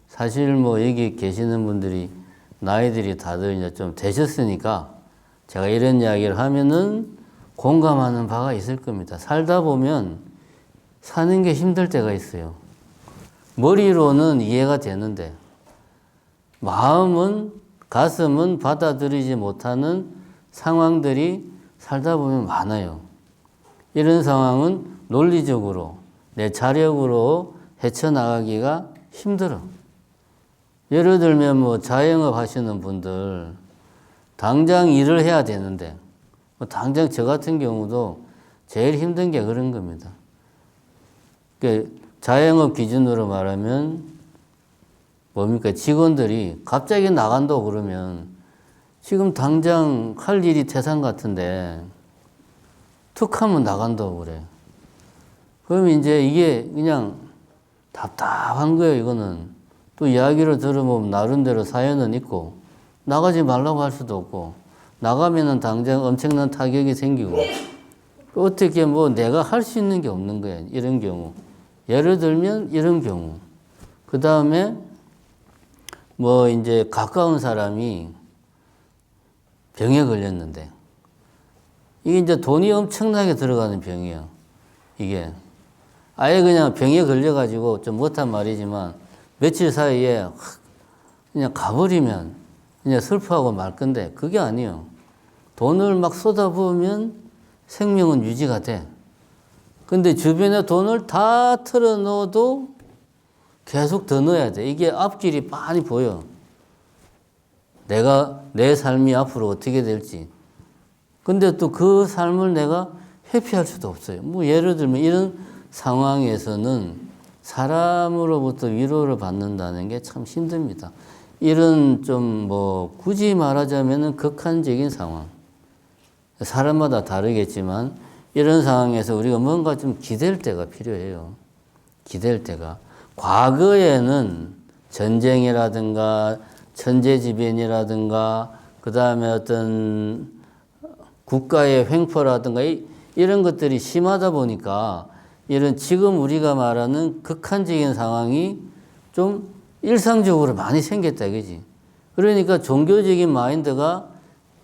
사실 뭐 여기 계시는 분들이 나이들이 다들 이제 좀 되셨으니까 제가 이런 이야기를 하면은 공감하는 바가 있을 겁니다. 살다 보면 사는 게 힘들 때가 있어요. 머리로는 이해가 되는데 마음은, 가슴은 받아들이지 못하는 상황들이 살다 보면 많아요. 이런 상황은 논리적으로 내 자력으로 헤쳐나가기가 힘들어. 예를 들면 뭐 자영업 하시는 분들 당장 일을 해야 되는데 뭐 당장 저 같은 경우도 제일 힘든 게 그런 겁니다. 그러니까 자영업 기준으로 말하면 뭡니까? 직원들이 갑자기 나간다고 그러면 지금 당장 할 일이 태산 같은데 툭 하면 나간다고 그래. 그럼 이제 이게 그냥 답답한 거예요, 이거는. 또 이야기를 들으면 나름대로 사연은 있고 나가지 말라고 할 수도 없고 나가면은 당장 엄청난 타격이 생기고 어떻게 뭐 내가 할 수 있는 게 없는 거예요. 이런 경우. 예를 들면 이런 경우. 그 다음에 뭐 이제 가까운 사람이 병에 걸렸는데 이게 이제 돈이 엄청나게 들어가는 병이에요. 이게 아예 그냥 병에 걸려가지고 좀 못한 말이지만 며칠 사이에 그냥 가버리면 그냥 슬퍼하고 말 건데 그게 아니에요. 돈을 막 쏟아부으면 생명은 유지가 돼. 근데 주변에 돈을 다 털어넣어도 계속 더 넣어야 돼. 이게 앞길이 빤히 보여. 내 삶이 앞으로 어떻게 될지. 근데 또 그 삶을 내가 회피할 수도 없어요. 뭐 예를 들면 이런 상황에서는 사람으로부터 위로를 받는다는 게 참 힘듭니다. 이런 좀 뭐 굳이 말하자면은 극한적인 상황. 사람마다 다르겠지만 이런 상황에서 우리가 뭔가 좀 기댈 때가 필요해요. 기댈 때가. 과거에는 전쟁이라든가 천재지변이라든가 그 다음에 어떤 국가의 횡포라든가 이런 것들이 심하다 보니까 이런 지금 우리가 말하는 극한적인 상황이 좀 일상적으로 많이 생겼다 이거지. 그러니까 종교적인 마인드가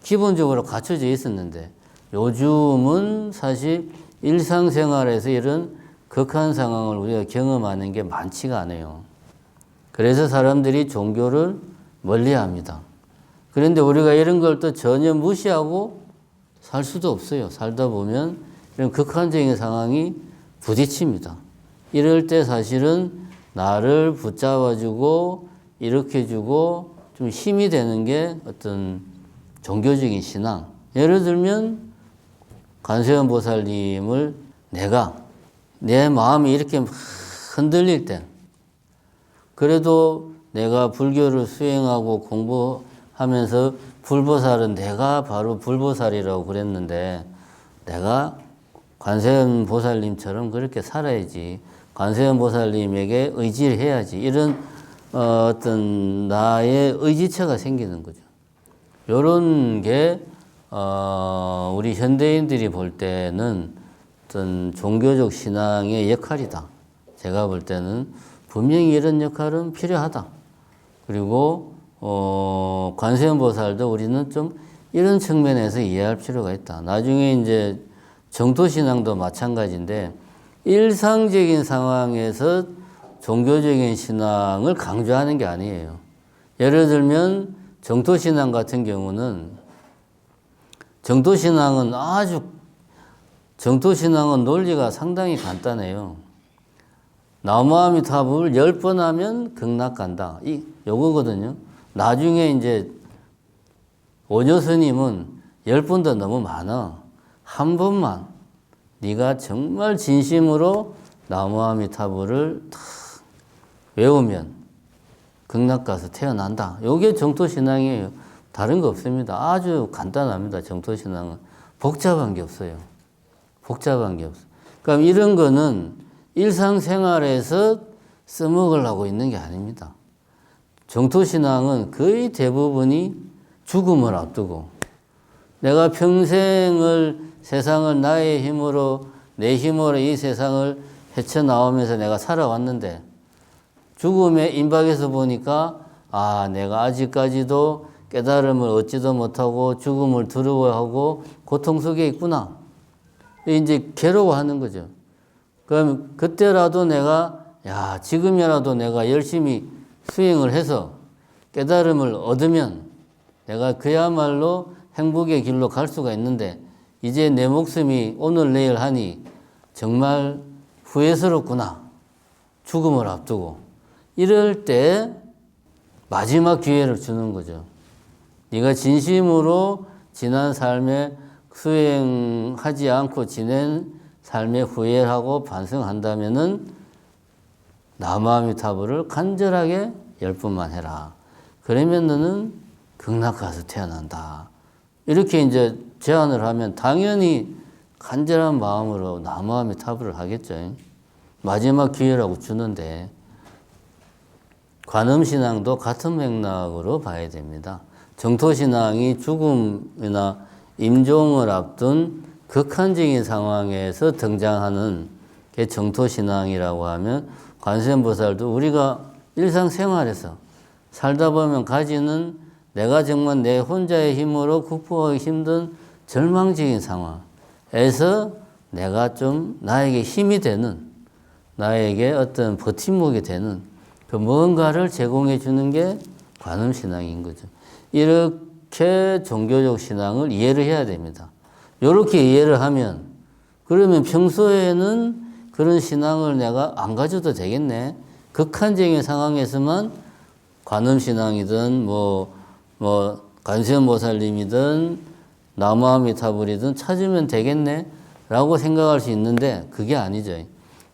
기본적으로 갖춰져 있었는데 요즘은 사실 일상생활에서 이런 극한 상황을 우리가 경험하는 게 많지가 않아요. 그래서 사람들이 종교를 멀리합니다. 그런데 우리가 이런 걸 또 전혀 무시하고 살 수도 없어요. 살다 보면 이런 극한적인 상황이 부딪힙니다. 이럴 때 사실은 나를 붙잡아주고 일으켜주고 좀 힘이 되는 게 어떤 종교적인 신앙. 예를 들면 관세음 보살님을 내가 내 마음이 이렇게 흔들릴 때 그래도 내가 불교를 수행하고 공부하면서 불보살은 내가 바로 불보살이라고 그랬는데 내가 관세음 보살님처럼 그렇게 살아야지. 관세음 보살님에게 의지를 해야지. 이런 어떤 나의 의지처가 생기는 거죠. 이런 게 우리 현대인들이 볼 때는 어떤 종교적 신앙의 역할이다. 제가 볼 때는 분명히 이런 역할은 필요하다. 그리고 관세음 보살도 우리는 좀 이런 측면에서 이해할 필요가 있다. 나중에 이제 정토신앙도 마찬가지인데 일상적인 상황에서 종교적인 신앙을 강조하는 게 아니에요. 예를 들면 정토신앙 같은 경우는 정토신앙은 논리가 상당히 간단해요. 나무아미타불을 10번 하면 극락 간다. 요거거든요. 나중에 이제 오녀 스님은 10번도 너무 많아. 한 번만 네가 정말 진심으로 나무아미타불을 탁 외우면 극락 가서 태어난다. 요게 정토신앙이에요. 다른 거 없습니다. 아주 간단합니다. 정토신앙은. 복잡한 게 없어요. 복잡한 게 없어요. 그럼 이런 거는 일상생활에서 써먹으려고 있는 게 아닙니다. 정토신앙은 거의 대부분이 죽음을 앞두고 내가 평생을 세상을 나의 힘으로 내 힘으로 이 세상을 헤쳐나오면서 내가 살아왔는데 죽음에 임박해서 보니까 내가 아직까지도 깨달음을 얻지도 못하고 죽음을 두려워하고 고통 속에 있구나. 이제 괴로워하는 거죠. 그럼 그때라도 내가 지금이라도 내가 열심히 수행을 해서 깨달음을 얻으면 내가 그야말로 행복의 길로 갈 수가 있는데 이제 내 목숨이 오늘 내일 하니 정말 후회스럽구나. 죽음을 앞두고. 이럴 때 마지막 기회를 주는 거죠. 네가 진심으로 지난 삶에 수행하지 않고 지낸 삶에 후회를 하고 반성한다면은 나무아미타불을 간절하게 10번만 해라. 그러면 너는 극락 가서 태어난다. 이렇게 이제 제안을 하면 당연히 간절한 마음으로 나무아미타불을 하겠죠. 마지막 기회라고 주는데 관음신앙도 같은 맥락으로 봐야 됩니다. 정토신앙이 죽음이나 임종을 앞둔 극한적인 상황에서 등장하는 게 정토신앙이라고 하면 관세음보살도 우리가 일상생활에서 살다 보면 가지는 내가 정말 내 혼자의 힘으로 극복하기 힘든 절망적인 상황에서 내가 좀 나에게 힘이 되는 나에게 어떤 버팀목이 되는 그 뭔가를 제공해 주는 게 관음신앙인 거죠. 이렇게 종교적 신앙을 이해를 해야 됩니다. 이렇게 이해를 하면 그러면 평소에는 그런 신앙을 내가 안 가져도 되겠네. 극한적인 상황에서만 관음신앙이든 관세음보살님이든 나무아미타불이든 찾으면 되겠네 라고 생각할 수 있는데 그게 아니죠.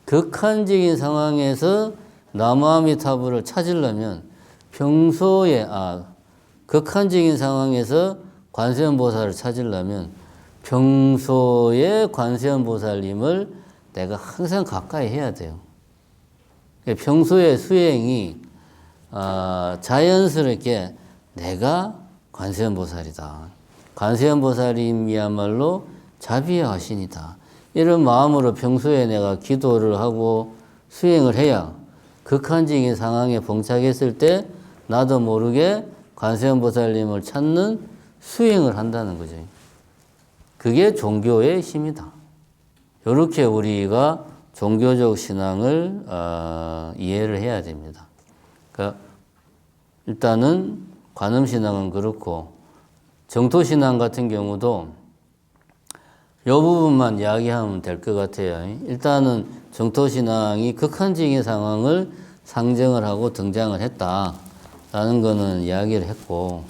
극한적인 상황에서 나무아미타불을 찾으려면 평소에 극한적인 상황에서 관세음보살을 찾으려면 평소에 관세음보살님을 내가 항상 가까이 해야 돼요. 평소에 수행이 자연스럽게 내가 관세음보살이다. 관세음보살님이야말로 자비의 화신이다. 이런 마음으로 평소에 내가 기도를 하고 수행을 해야 극한적인 상황에 봉착했을 때 나도 모르게 관세음보살님을 찾는 수행을 한다는 거죠. 그게 종교의 힘이다. 이렇게 우리가 종교적 신앙을 이해를 해야 됩니다. 그러니까 일단은 관음신앙은 그렇고 정토신앙 같은 경우도 이 부분만 이야기하면 될 것 같아요. 일단은 정토신앙이 극한적인 상황을 상정을 하고 등장을 했다라는 거는 이야기를 했고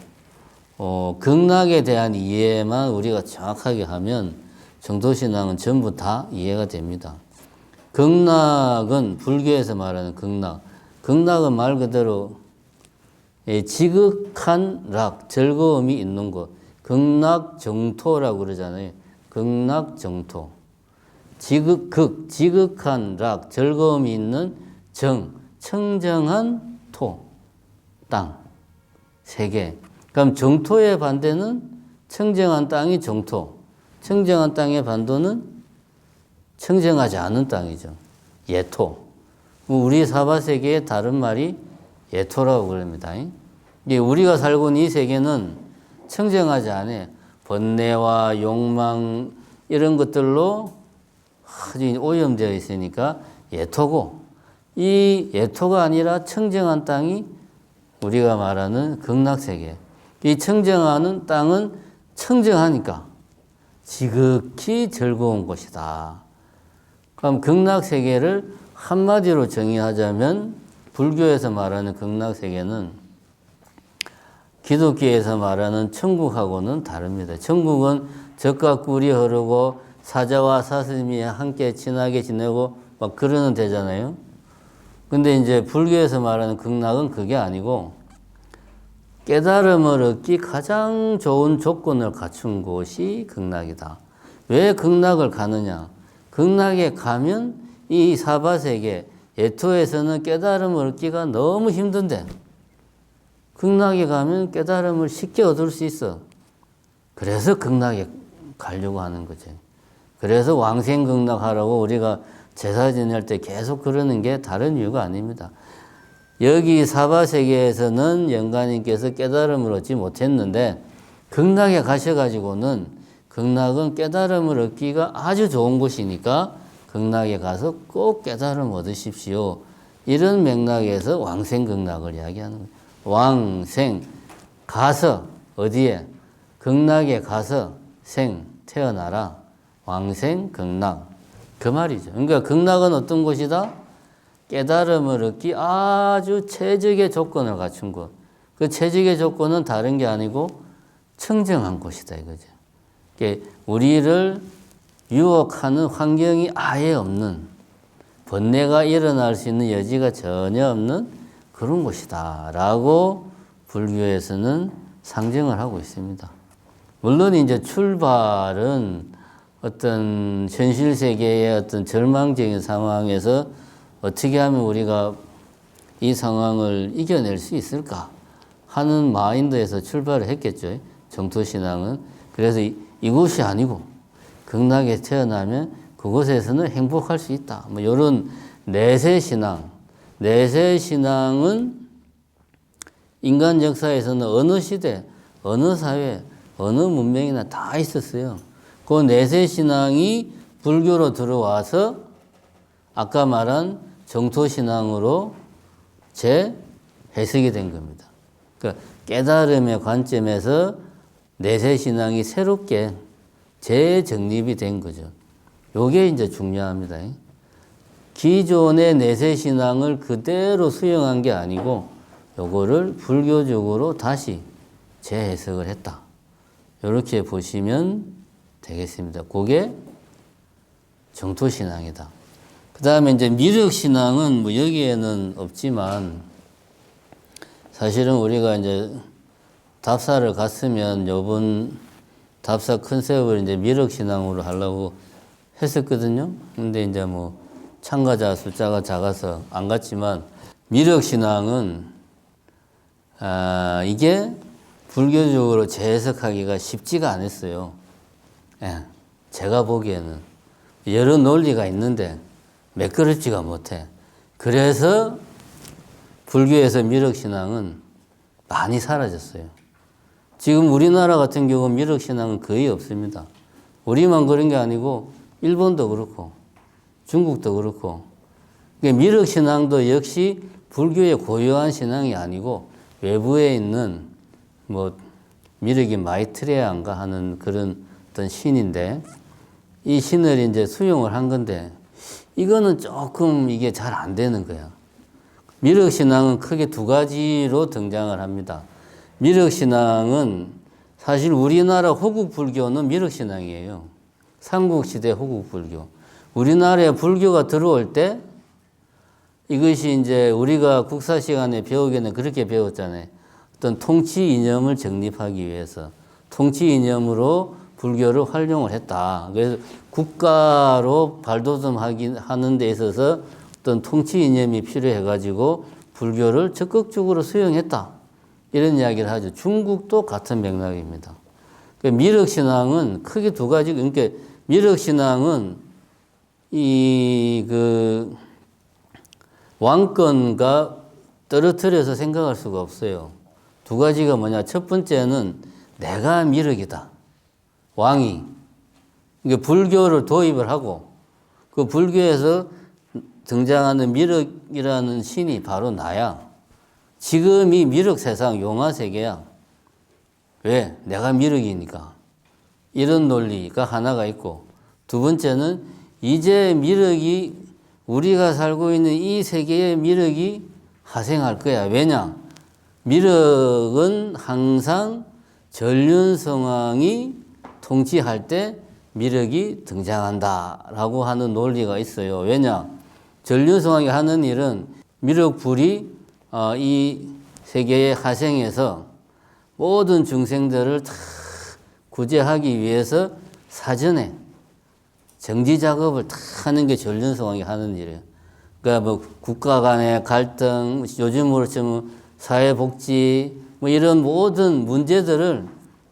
극락에 대한 이해만 우리가 정확하게 하면 정토신앙은 전부 다 이해가 됩니다. 극락은 불교에서 말하는 극락, 극락은 말 그대로 지극한 락, 즐거움이 있는 곳. 극락정토라고 그러잖아요. 극락정토. 지극한 락, 즐거움이 있는 청정한 토, 땅. 세 개. 그럼 정토의 반대는 청정한 땅이 정토. 청정한 땅의 반도는 청정하지 않은 땅이죠. 예토. 우리 사바세계의 다른 말이 예토라고 그럽니다. 우리가 살고 있는 이 세계는 청정하지 않아요. 번뇌와 욕망 이런 것들로 아주 오염되어 있으니까 예토고, 이 예토가 아니라 청정한 땅이 우리가 말하는 극락세계. 이 청정하는 땅은 청정하니까 지극히 즐거운 곳이다. 그럼 극락세계를 한마디로 정의하자면 불교에서 말하는 극락세계는 기독교에서 말하는 천국하고는 다릅니다. 천국은 젖과 꿀이 흐르고 사자와 사슴이 함께 친하게 지내고 막 그러는 데잖아요. 근데 이제 불교에서 말하는 극락은 그게 아니고 깨달음을 얻기 가장 좋은 조건을 갖춘 곳이 극락이다. 왜 극락을 가느냐? 극락에 가면 이 사바세계, 예토에서는 깨달음을 얻기가 너무 힘든데 극락에 가면 깨달음을 쉽게 얻을 수 있어. 그래서 극락에 가려고 하는 거지. 그래서 왕생극락하라고 우리가 제사 지낼 때 계속 그러는 게 다른 이유가 아닙니다. 여기 사바세계에서는 영가님께서 깨달음을 얻지 못했는데 극락에 가셔가지고는 극락은 깨달음을 얻기가 아주 좋은 곳이니까 극락에 가서 꼭 깨달음 얻으십시오. 이런 맥락에서 왕생극락을 이야기하는 거예요. 왕생, 가서 어디에? 극락에 가서 생, 태어나라. 왕생극락. 그 말이죠. 그러니까 극락은 어떤 곳이다? 깨달음을 얻기 아주 최적의 조건을 갖춘 곳. 그 최적의 조건은 다른 게 아니고 청정한 곳이다 이거죠. 우리를 유혹하는 환경이 아예 없는, 번뇌가 일어날 수 있는 여지가 전혀 없는 그런 곳이다 라고 불교에서는 상정을 하고 있습니다. 물론 이제 출발은 어떤 현실 세계의 어떤 절망적인 상황에서 어떻게 하면 우리가 이 상황을 이겨낼 수 있을까 하는 마인드에서 출발을 했겠죠. 정토신앙은. 그래서 이곳이 아니고 극락에 태어나면 그곳에서는 행복할 수 있다. 뭐 이런 내세신앙. 내세신앙은 인간 역사에서는 어느 시대, 어느 사회, 어느 문명이나 다 있었어요. 그 내세신앙이 불교로 들어와서 아까 말한 정토신앙으로 재해석이 된 겁니다. 그러니까 깨달음의 관점에서 내세신앙이 새롭게 재정립이 된 거죠. 요게 이제 중요합니다. 기존의 내세신앙을 그대로 수용한 게 아니고 요거를 불교적으로 다시 재해석을 했다. 이렇게 보시면 되겠습니다. 그게 정토신앙이다. 그 다음에 이제 미륵신앙은 뭐 여기에는 없지만 사실은 우리가 이제 답사를 갔으면 요번 답사 컨셉을 이제 미륵신앙으로 하려고 했었거든요. 근데 이제 뭐 참가자 숫자가 작아서 안 갔지만 미륵신앙은 이게 불교적으로 재해석하기가 쉽지가 않았어요. 예, 제가 보기에는 여러 논리가 있는데 매끄럽지가 못해. 그래서 불교에서 미륵신앙은 많이 사라졌어요. 지금 우리나라 같은 경우는 미륵신앙은 거의 없습니다. 우리만 그런 게 아니고 일본도 그렇고 중국도 그렇고. 그러니까 미륵신앙도 역시 불교의 고유한 신앙이 아니고 외부에 있는 뭐 미륵이 마이트레야인가 하는 그런 어떤 신인데 이 신을 이제 수용을 한 건데 이거는 조금 이게 잘 안 되는 거야. 미륵신앙은 크게 두 가지로 등장을 합니다. 미륵신앙은 사실 우리나라 호국불교는 미륵신앙이에요. 삼국시대 호국불교. 우리나라에 불교가 들어올 때 이것이 이제 우리가 국사 시간에 배우기에는 그렇게 배웠잖아요. 어떤 통치 이념을 정립하기 위해서 통치 이념으로 불교를 활용을 했다. 그래서 국가로 하는 데 있어서 어떤 통치 이념이 필요해가지고 불교를 적극적으로 수용했다. 이런 이야기를 하죠. 중국도 같은 맥락입니다. 미륵신앙은 크게 두 가지, 그러니까 미륵신앙은 왕권과 떨어뜨려서 생각할 수가 없어요. 두 가지가 뭐냐. 첫 번째는 내가 미륵이다. 왕이. 그러니까 불교를 도입을 하고 그 불교에서 등장하는 미륵이라는 신이 바로 나야. 지금 이 미륵 세상 용화 세계야. 왜? 내가 미륵이니까. 이런 논리가 하나가 있고, 두 번째는 이제 미륵이 우리가 살고 있는 이 세계의 미륵이 하생할 거야. 왜냐? 미륵은 항상 전륜성왕이 통치할 때 미륵이 등장한다라고 하는 논리가 있어요. 왜냐? 전륜성왕이 하는 일은 미륵불이 이 세계의 하생에서 모든 중생들을 다 구제하기 위해서 사전에 정지 작업을 다 하는 게 전륜성왕이 하는 일이에요. 그러니까 뭐 국가 간의 갈등, 요즘으로 치면 사회복지, 뭐 이런 모든 문제들을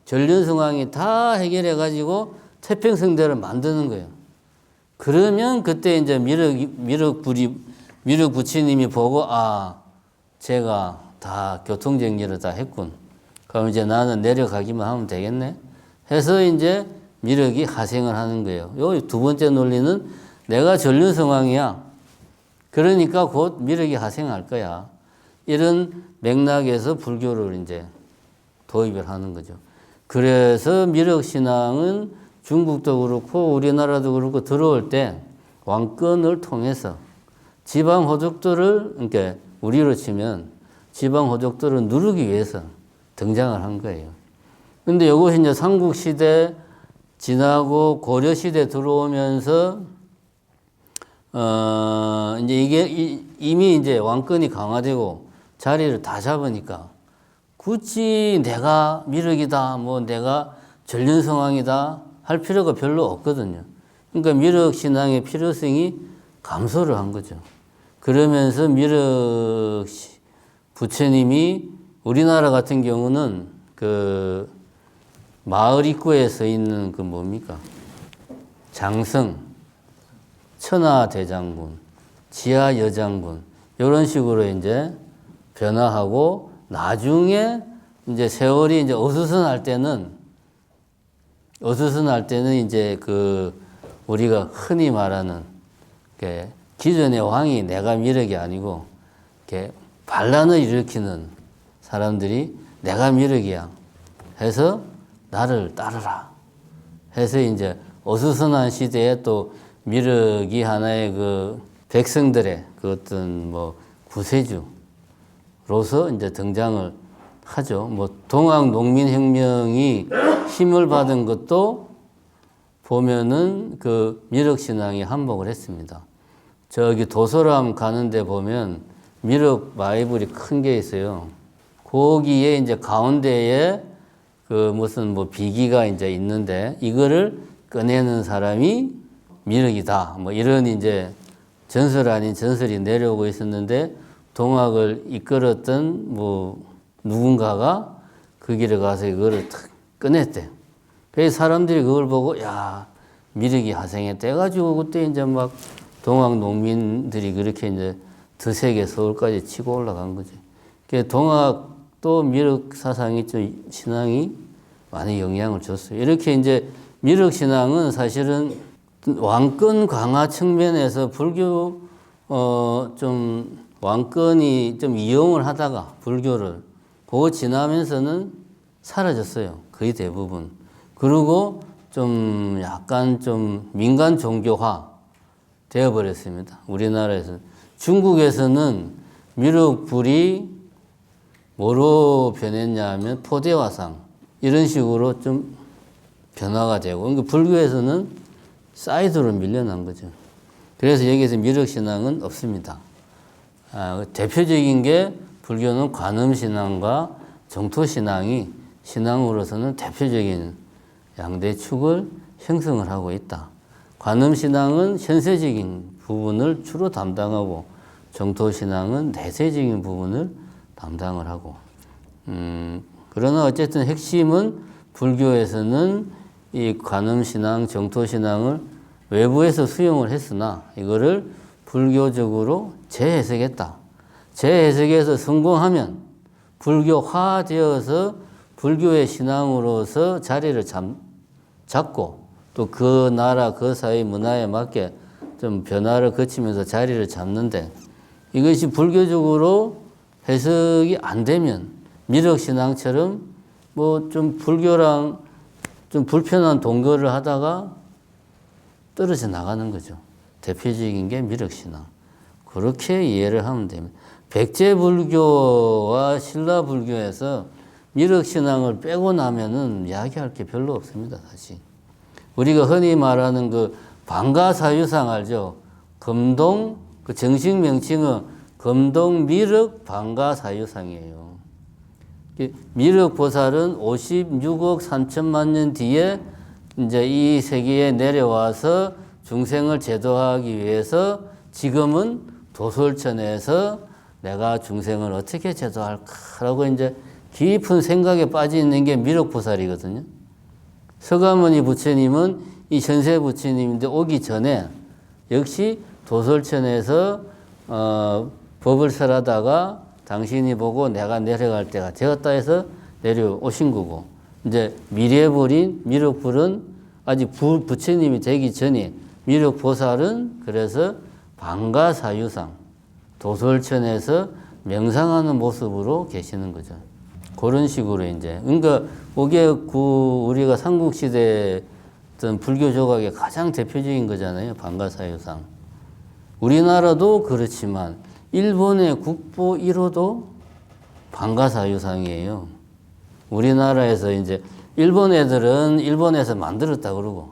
전륜성왕이 다 해결해 가지고 태평성대를 만드는 거예요. 그러면 그때 이제 미륵 부처님이 보고, 제가 다 교통정리를 다 했군. 그럼 이제 나는 내려가기만 하면 되겠네. 해서 이제 미륵이 하생을 하는 거예요. 요 두 번째 논리는 내가 전륜성왕이야. 그러니까 곧 미륵이 하생할 거야. 이런 맥락에서 불교를 이제 도입을 하는 거죠. 그래서 미륵신앙은 중국도 그렇고 우리나라도 그렇고 들어올 때 왕권을 통해서 지방호족들을, 그러니까 우리로 치면 지방호족들을 누르기 위해서 등장을 한 거예요. 근데 이것이 이제 삼국시대 지나고 고려시대 들어오면서, 이제 이게 이미 이제 왕권이 강화되고 자리를 다 잡으니까 굳이 내가 미륵이다, 뭐 내가 전륜성왕이다 할 필요가 별로 없거든요. 그러니까 미륵신앙의 필요성이 감소를 한 거죠. 그러면서 미륵 부처님이 우리나라 같은 경우는 그 마을 입구에 서 있는 그 뭡니까? 장성, 천하대장군, 지하여장군, 이런 식으로 이제 변화하고 나중에 이제 세월이 이제 어수선할 때는 이제 그 우리가 흔히 말하는 기존의 왕이 내가 미륵이 아니고 반란을 일으키는 사람들이 내가 미륵이야 해서 나를 따르라 해서 이제 어수선한 시대에 또 미륵이 하나의 그 백성들의 그 어떤 뭐 구세주로서 이제 등장을 하죠. 뭐 동학 농민혁명이 힘을 받은 것도 보면은 그 미륵신앙이 한몫을 했습니다. 저기 도서람 가는데 보면 미륵 마이블이 큰 게 있어요. 거기에 이제 가운데에 그 무슨 뭐 비기가 이제 있는데 이거를 꺼내는 사람이 미륵이다. 뭐 이런 이제 전설 아닌 전설이 내려오고 있었는데 동학을 이끌었던 뭐 누군가가 그 길에 가서 이거를 탁 꺼냈대. 그래서 사람들이 그걸 보고 야 미륵이 하생했대 해가지고 그때 이제 막 동학 농민들이 그렇게 이제 드세게 서울까지 치고 올라간 거지. 동학도 미륵 사상이 좀 신앙이 많이 영향을 줬어요. 이렇게 이제 미륵 신앙은 사실은 왕권 강화 측면에서 불교 좀 왕권이 좀 이용을 하다가 불교를 그거 지나면서는 사라졌어요. 거의 대부분. 그리고 좀 약간 좀 민간 종교화 되어버렸습니다. 우리나라에서. 중국에서는 미륵불이 뭐로 변했냐 하면 포대화상 이런 식으로 좀 변화가 되고 그러니까 불교에서는 사이드로 밀려난 거죠. 그래서 여기서 미륵신앙은 없습니다. 대표적인 게 불교는 관음신앙과 정토신앙이 신앙으로서는 대표적인 양대 축을 형성을 하고 있다. 관음신앙은 현세적인 부분을 주로 담당하고 정토신앙은 내세적인 부분을 담당을 하고 그러나 어쨌든 핵심은 불교에서는 이 관음신앙, 정토신앙을 외부에서 수용을 했으나 이거를 불교적으로 재해석했다. 재해석해서 성공하면 불교화되어서 불교의 신앙으로서 자리를 잡고 또 그 나라 그 사회 문화에 맞게 좀 변화를 거치면서 자리를 잡는데 이것이 불교적으로 해석이 안 되면 미륵신앙처럼 뭐 좀 불교랑 좀 불편한 동거를 하다가 떨어져 나가는 거죠. 대표적인 게 미륵신앙. 그렇게 이해를 하면 됩니다. 백제불교와 신라불교에서 미륵신앙을 빼고 나면은 이야기할 게 별로 없습니다, 사실. 우리가 흔히 말하는 그 방가사유상 알죠? 금동, 그 정식 명칭은 금동 미륵 방가사유상이에요. 미륵 보살은 56억 3천만 년 뒤에 이제 이 세계에 내려와서 중생을 제도하기 위해서 지금은 도솔천에서 내가 중생을 어떻게 제도할까라고 이제 깊은 생각에 빠져 있는 게 미륵 보살이거든요. 서가모니 부처님은 이 현세 부처님인데 오기 전에 역시 도솔천에서 법을 설하다가 당신이 보고 내가 내려갈 때가 되었다 해서 내려오신 거고 이제 미래불인 미륵불은 아직 부처님이 되기 전에 미륵보살은 그래서 방가사유상 도솔천에서 명상하는 모습으로 계시는 거죠. 그런 식으로 이제 그러니까 그게 우리가 삼국시대 어떤 불교 조각의 가장 대표적인 거잖아요. 방가사유상. 우리나라도 그렇지만 일본의 국보 1호도 방가사유상이에요. 우리나라에서 이제 일본 애들은 일본에서 만들었다 그러고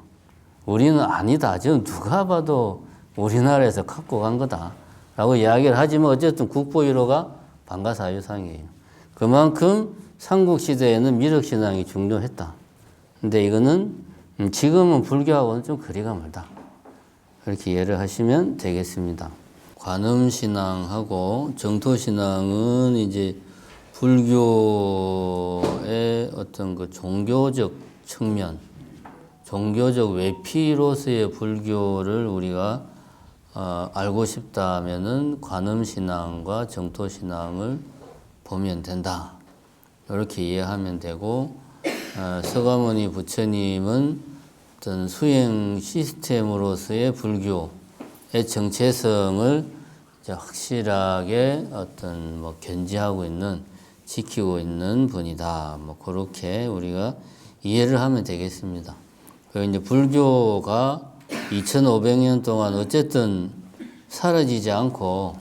우리는 아니다. 지금 누가 봐도 우리나라에서 갖고 간 거다. 라고 이야기를 하지만 어쨌든 국보 1호가 방가사유상이에요. 그만큼 삼국시대에는 미륵신앙이 중요했다. 근데 이거는 지금은 불교하고는 좀 거리가 멀다. 그렇게 이해를 하시면 되겠습니다. 관음신앙하고 정토신앙은 이제 불교의 어떤 그 종교적 측면, 종교적 외피로서의 불교를 우리가 알고 싶다면은 관음신앙과 정토신앙을 보면 된다. 이렇게 이해하면 되고 서가모니 부처님은 어떤 수행 시스템으로서의 불교의 정체성을 이제 확실하게 어떤 뭐 견지하고 있는 지키고 있는 분이다. 뭐 그렇게 우리가 이해를 하면 되겠습니다. 그리고 이제 불교가 2500년 동안 어쨌든 사라지지 않고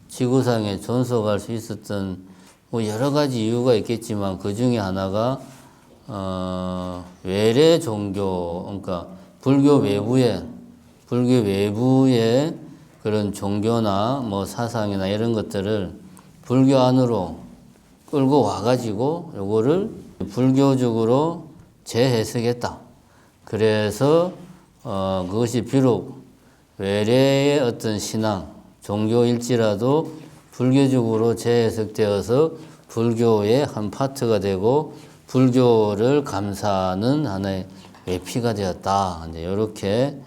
지구상에 존속할 수 있었던 뭐 여러 가지 이유가 있겠지만 그 중에 하나가 외래 종교, 그러니까 불교 외부의 그런 종교나 뭐 사상이나 이런 것들을 불교 안으로 끌고 와가지고 요거를 불교적으로 재해석했다. 그래서 그것이 비록 외래의 어떤 신앙, 종교일지라도 불교적으로 재해석되어서 불교의 한 파트가 되고 불교를 감사하는 하나의 외피가 되었다. 이제 이렇게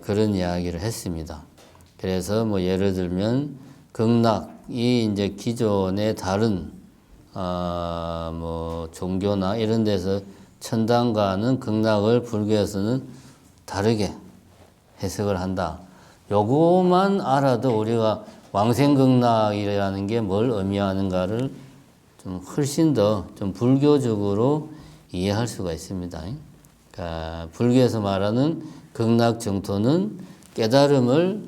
그런 이야기를 했습니다. 그래서 뭐 예를 들면 극락이 이제 기존의 다른 뭐 종교나 이런 데서 천당과는 극락을 불교에서는 다르게 해석을 한다. 요거만 알아도 우리가 왕생극락이라는 게 뭘 의미하는가를 좀 훨씬 더 좀 불교적으로 이해할 수가 있습니다. 그러니까 불교에서 말하는 극락 정토는 깨달음을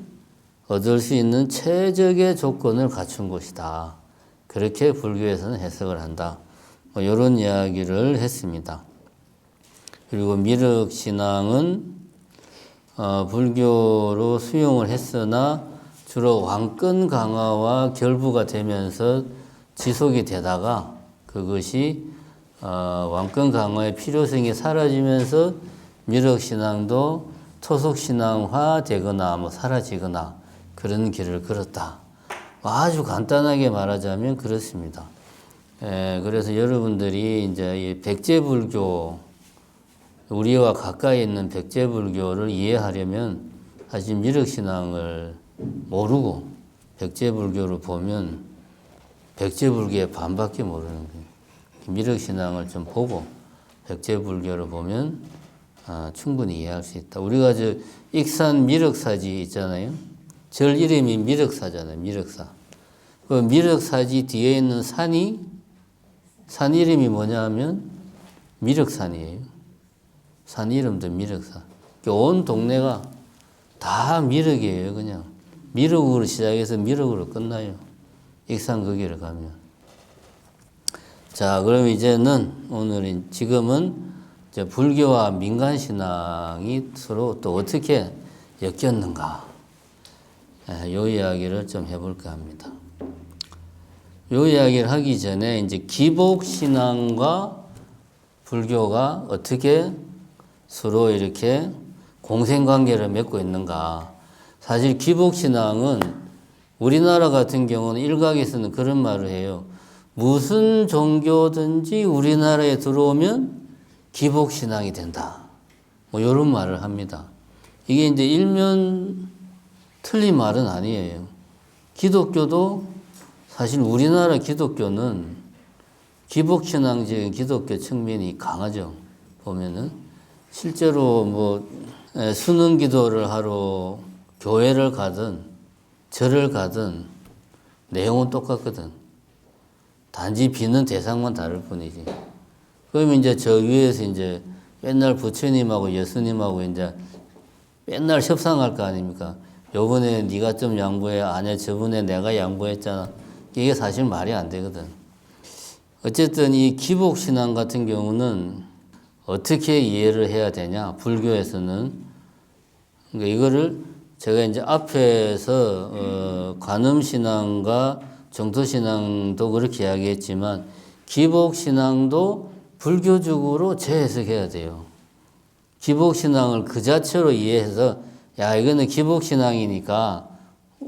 얻을 수 있는 최적의 조건을 갖춘 곳이다. 그렇게 불교에서는 해석을 한다. 뭐 이런 이야기를 했습니다. 그리고 미륵신앙은 불교로 수용을 했으나 주로 왕권 강화와 결부가 되면서 지속이 되다가 그것이 왕권 강화의 필요성이 사라지면서 미륵신앙도 토속신앙화 되거나 뭐 사라지거나 그런 길을 걸었다. 아주 간단하게 말하자면 그렇습니다. 그래서 여러분들이 이제 이 백제불교, 우리와 가까이 있는 백제불교를 이해하려면 사실 미륵신앙을 모르고 백제불교를 보면 백제불교의 반밖에 모르는 거예요. 미륵신앙을 좀 보고 백제불교를 보면 충분히 이해할 수 있다. 우리가 저 익산 미륵사지 있잖아요. 절 이름이 미륵사잖아요. 미륵사. 그 미륵사지 뒤에 있는 산 이름이 뭐냐 하면 미륵산이에요. 산 이름도 미륵산. 온 동네가 다 미륵이에요. 그냥 미륵으로 시작해서 미륵으로 끝나요. 익산 거기를 가면. 자, 그럼 이제는 지금은 이제 불교와 민간신앙이 서로 또 어떻게 엮였는가. 요 이야기를 좀 해볼까 합니다. 요 이야기를 하기 전에 이제 기복신앙과 불교가 어떻게 서로 이렇게 공생관계를 맺고 있는가. 사실 기복신앙은 우리나라 같은 경우는 일각에서는 그런 말을 해요. 무슨 종교든지 우리나라에 들어오면 기복신앙이 된다. 뭐 이런 말을 합니다. 이게 이제 일면 틀린 말은 아니에요. 기독교도 사실 우리나라 기독교는 기복신앙적인 기독교 측면이 강하죠. 보면은 실제로 뭐 수능 기도를 하러 교회를 가든 절을 가든 내용은 똑같거든. 단지 비는 대상만 다를 뿐이지. 그러면 이제 저 위에서 이제 맨날 부처님하고 예수님하고 이제 맨날 협상할 거 아닙니까? 요번에 네가 좀 양보해. 아니야, 저번에 내가 양보했잖아. 이게 사실 말이 안 되거든. 어쨌든 이 기복신앙 같은 경우는 어떻게 이해를 해야 되냐? 불교에서는. 그러니까 이거를 제가 이제 앞에서 관음신앙과 정토신앙도 그렇게 이야기했지만 기복신앙도 불교적으로 재해석해야 돼요. 기복신앙을 그 자체로 이해해서 야, 이거는 기복신앙이니까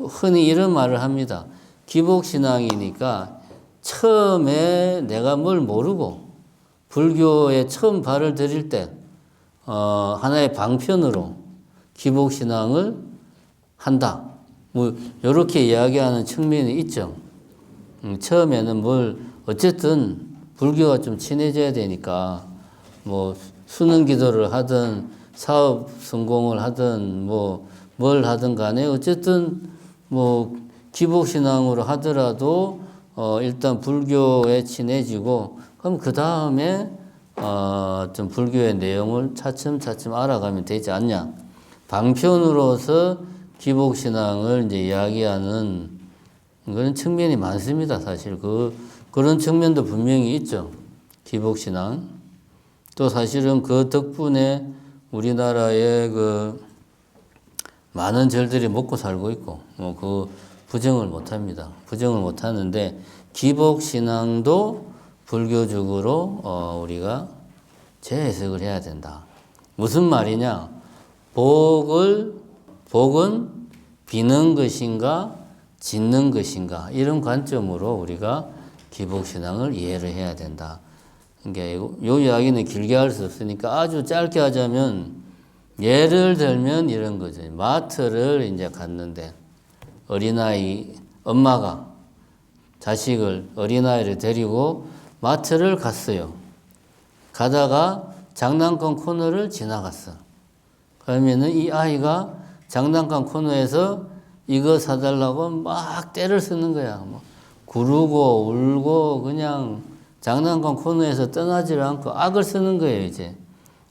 흔히 이런 말을 합니다. 기복신앙이니까 처음에 내가 뭘 모르고 불교에 처음 발을 들일 때 하나의 방편으로 기복신앙을 한다. 뭐 이렇게 이야기하는 측면이 있죠. 처음에는 뭘 어쨌든 불교가 좀 친해져야 되니까 뭐 수능 기도를 하든 사업 성공을 하든 뭐 뭘 하든 간에 어쨌든 뭐 기복신앙으로 하더라도 일단 불교에 친해지고 그럼 그 다음에 좀 불교의 내용을 차츰차츰 알아가면 되지 않냐. 방편으로서 기복신앙을 이제 이야기하는 그런 측면이 많습니다. 사실 그런 측면도 분명히 있죠. 기복신앙. 또 사실은 그 덕분에 우리나라에 그 많은 절들이 먹고 살고 있고 뭐 그 부정을 못 합니다. 부정을 못 하는데 기복신앙도 불교적으로 우리가 재해석을 해야 된다. 무슨 말이냐? 복은 비는 것인가 짓는 것인가 이런 관점으로 우리가 기복신앙을 이해를 해야 된다. 그러니까 요 이야기는 길게 할 수 없으니까 아주 짧게 하자면 예를 들면 이런 거죠. 마트를 이제 갔는데 어린아이 엄마가 어린아이를 데리고 마트를 갔어요. 가다가 장난감 코너를 지나갔어. 그러면은 이 아이가 장난감 코너에서 이거 사달라고 막 떼를 쓰는 거야. 뭐 구르고 울고 그냥 장난감 코너에서 떠나질 않고 악을 쓰는 거예요, 이제.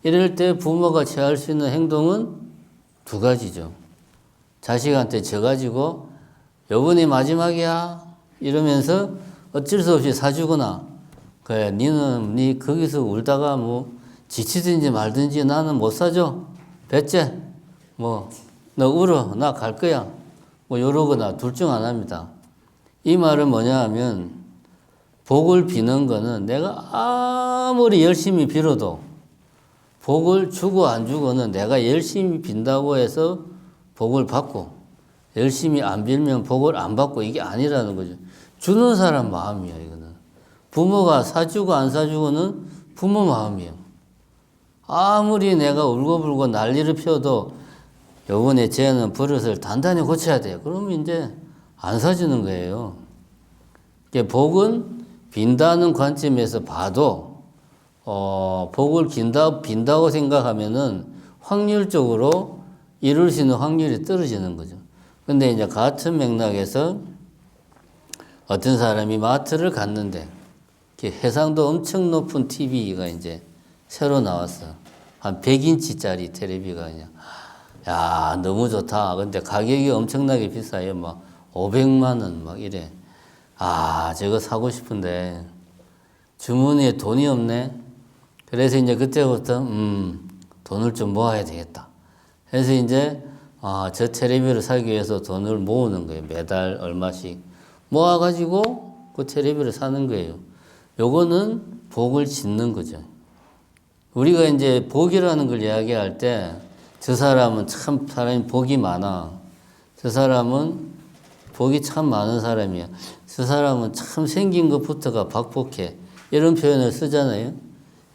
이럴 때 부모가 취할 수 있는 행동은 두 가지죠. 자식한테 져가지고 요번이 마지막이야 이러면서 어쩔 수 없이 사주거나 그래 네 거기서 울다가 뭐 지치든지 말든지 나는 못 사줘. 뱃째 뭐 너 울어 나 갈 거야 뭐 요러거나 둘 중 하나입니다. 이 말은 뭐냐 하면 복을 비는 거는 내가 아무리 열심히 빌어도 복을 주고 안 주고는 내가 열심히 빈다고 해서 복을 받고 열심히 안 빌면 복을 안 받고 이게 아니라는 거죠. 주는 사람 마음이야 이거는. 부모가 사주고 안 사주고는 부모 마음이에요. 아무리 내가 울고불고 난리를 펴도 요번에 쟤는 버릇을 단단히 고쳐야 돼요. 그러면 이제 안 사주는 거예요. 복은 빈다는 관점에서 봐도 복을 빈다고 생각하면은 확률적으로 이룰 수 있는 확률이 떨어지는 거죠. 근데 이제 같은 맥락에서 어떤 사람이 마트를 갔는데 해상도 엄청 높은 TV가 이제 새로 나왔어. 한 100인치짜리 텔레비가 그냥. 야, 너무 좋다. 근데 가격이 엄청나게 비싸요. 막 500만 원 막 이래. 아, 저거 사고 싶은데 주머니에 돈이 없네. 그래서 이제 그때부터 돈을 좀 모아야 되겠다. 그래서 이제 저 텔레비를 사기 위해서 돈을 모으는 거예요. 매달 얼마씩 모아가지고 그 텔레비를 사는 거예요. 요거는 복을 짓는 거죠. 우리가 이제 복이라는 걸 이야기할 때 저 사람은 참 사람이 복이 많아. 저 사람은 복이 참 많은 사람이야. 저 사람은 참 생긴 것부터가 박복해. 이런 표현을 쓰잖아요.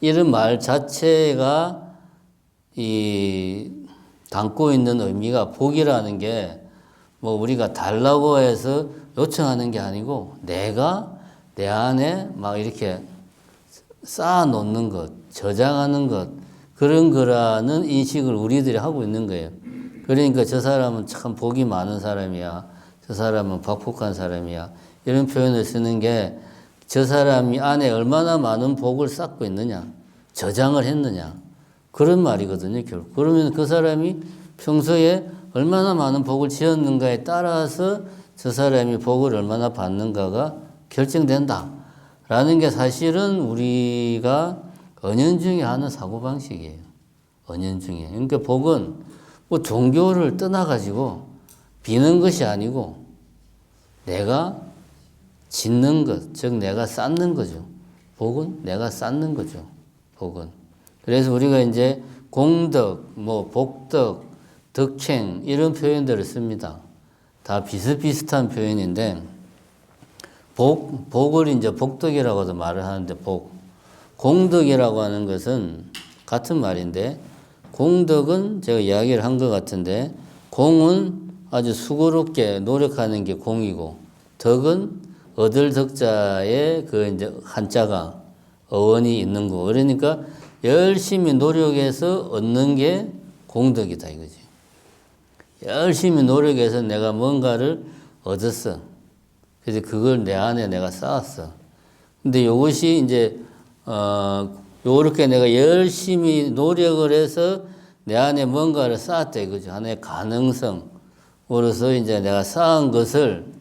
이런 말 자체가 담고 있는 의미가 복이라는 게 뭐 우리가 달라고 해서 요청하는 게 아니고 내가 내 안에 막 이렇게 쌓아 놓는 것, 저장하는 것, 그런 거라는 인식을 우리들이 하고 있는 거예요. 그러니까 저 사람은 참 복이 많은 사람이야. 저 사람은 박복한 사람이야. 이런 표현을 쓰는 게 저 사람이 안에 얼마나 많은 복을 쌓고 있느냐, 저장을 했느냐, 그런 말이거든요, 결국. 그러면 그 사람이 평소에 얼마나 많은 복을 지었는가에 따라서 저 사람이 복을 얼마나 받는가가 결정된다. 라는 게 사실은 우리가 은연중에 하는 사고방식이에요. 은연중에. 그러니까 복은 뭐 종교를 떠나가지고 비는 것이 아니고 내가 짓는 것, 즉 내가 쌓는 거죠. 복은 내가 쌓는 거죠. 복은. 그래서 우리가 이제 공덕, 뭐 복덕, 덕행 이런 표현들을 씁니다. 다 비슷비슷한 표현인데 복을 이제 복덕이라고도 말을 하는데 공덕이라고 하는 것은 같은 말인데 공덕은 제가 이야기를 한 것 같은데 공은 아주 수고롭게 노력하는 게 공이고 덕은 얻을 덕자에 그 이제 한자가 어원이 있는 거. 그러니까 열심히 노력해서 얻는 게 공덕이다 이거지. 열심히 노력해서 내가 뭔가를 얻었어. 그래서 그걸 내 안에 내가 쌓았어. 근데 이것이 이제 요렇게 내가 열심히 노력을 해서 내 안에 뭔가를 쌓았다 이거죠. 하나의 가능성으로서 이제 내가 쌓은 것을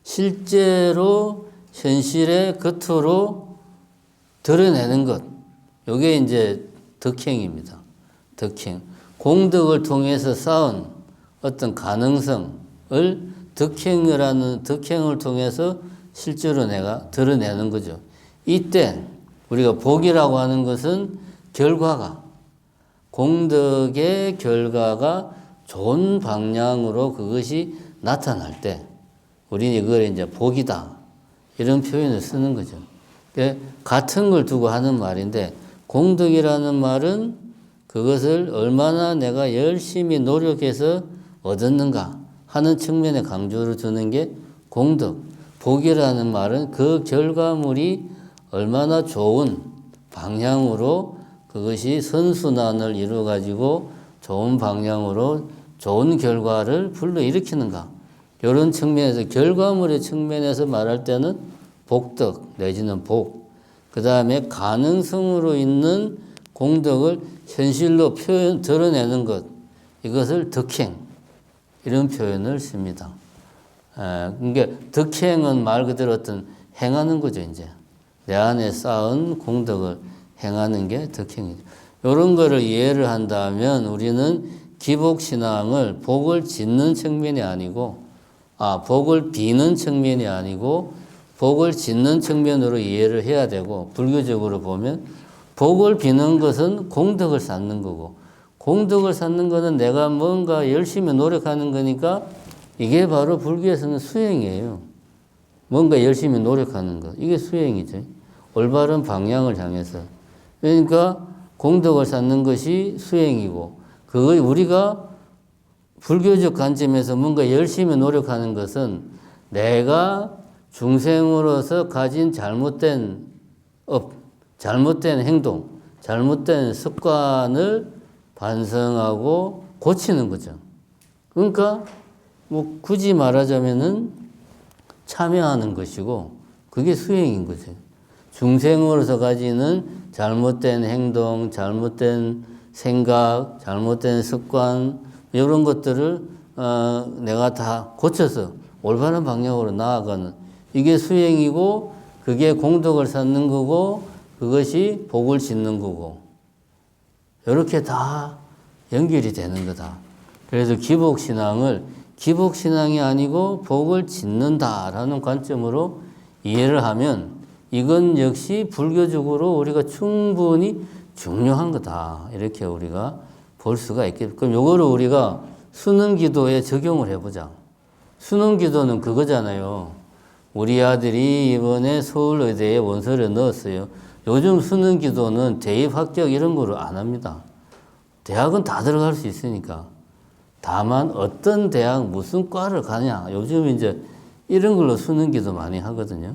실제로 현실의 겉으로 드러내는 것. 요게 이제 덕행입니다. 덕행. 공덕을 통해서 쌓은 어떤 가능성을 덕행을 통해서 실제로 내가 드러내는 거죠. 이때 우리가 복이라고 하는 것은 결과가 공덕의 결과가 좋은 방향으로 그것이 나타날 때 우리는 이걸 이제 복이다 이런 표현을 쓰는 거죠. 같은 걸 두고 하는 말인데 공덕이라는 말은 그것을 얼마나 내가 열심히 노력해서 얻었는가 하는 측면에 강조를 두는 게 공덕. 복이라는 말은 그 결과물이 얼마나 좋은 방향으로 그것이 선순환을 이루어 가지고 좋은 방향으로 좋은 결과를 불러일으키는가. 이런 측면에서 결과물의 측면에서 말할 때는 복덕 내지는 복. 그 다음에 가능성으로 있는 공덕을 현실로 드러내는 것. 이것을 덕행. 이런 표현을 씁니다. 그러니까 덕행은 말 그대로 어떤 행하는 거죠, 이제. 내 안에 쌓은 공덕을 행하는 게 덕행이죠. 이런 거를 이해를 한다면 우리는 기복신앙을 복을 짓는 측면이 아니고 복을 비는 측면이 아니고 복을 짓는 측면으로 이해를 해야 되고, 불교적으로 보면 복을 비는 것은 공덕을 쌓는 거고, 공덕을 쌓는 것은 내가 뭔가 열심히 노력하는 거니까 이게 바로 불교에서는 수행이에요. 뭔가 열심히 노력하는 것. 이게 수행이죠. 올바른 방향을 향해서. 그러니까 공덕을 쌓는 것이 수행이고, 그걸 우리가 불교적 관점에서 뭔가 열심히 노력하는 것은 내가 중생으로서 가진 잘못된 잘못된 행동, 잘못된 습관을 반성하고 고치는 거죠. 그러니까 뭐 굳이 말하자면은 참여하는 것이고, 그게 수행인 거죠. 중생으로서 가지는 잘못된 행동, 잘못된 생각, 잘못된 습관, 이런 것들을 내가 다 고쳐서 올바른 방향으로 나아가는, 이게 수행이고, 그게 공덕을 쌓는 거고, 그것이 복을 짓는 거고, 이렇게 다 연결이 되는 거다. 그래서 기복신앙을 기복신앙이 아니고 복을 짓는다라는 관점으로 이해를 하면, 이건 역시 불교적으로 우리가 충분히 중요한 거다, 이렇게 우리가 볼 수가 있겠죠. 그럼 요거를 우리가 수능기도에 적용을 해보자. 수능기도는 그거잖아요. 우리 아들이 이번에 서울의대에 원서를 넣었어요. 요즘 수능기도는 대입 합격 이런 거를 안 합니다. 대학은 다 들어갈 수 있으니까. 다만 어떤 대학 무슨 과를 가냐, 요즘 이제 이런 걸로 수능기도 많이 하거든요.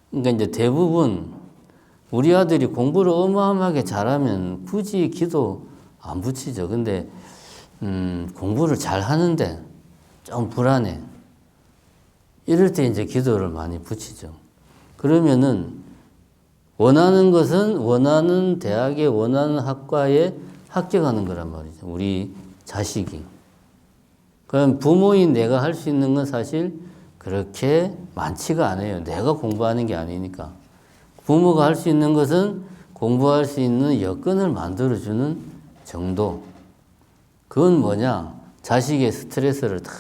그러니까 이제 대부분 우리 아들이 공부를 어마어마하게 잘하면 굳이 기도 안 붙이죠. 근데 공부를 잘 하는데 좀 불안해. 이럴 때 이제 기도를 많이 붙이죠. 그러면은 원하는 것은 원하는 대학에 원하는 학과에 합격하는 거란 말이죠. 우리 자식이. 그럼 부모인 내가 할 수 있는 건 사실 그렇게 많지가 않아요. 내가 공부하는 게 아니니까. 부모가 할 수 있는 것은 공부할 수 있는 여건을 만들어주는 정도. 그건 뭐냐? 자식의 스트레스를 다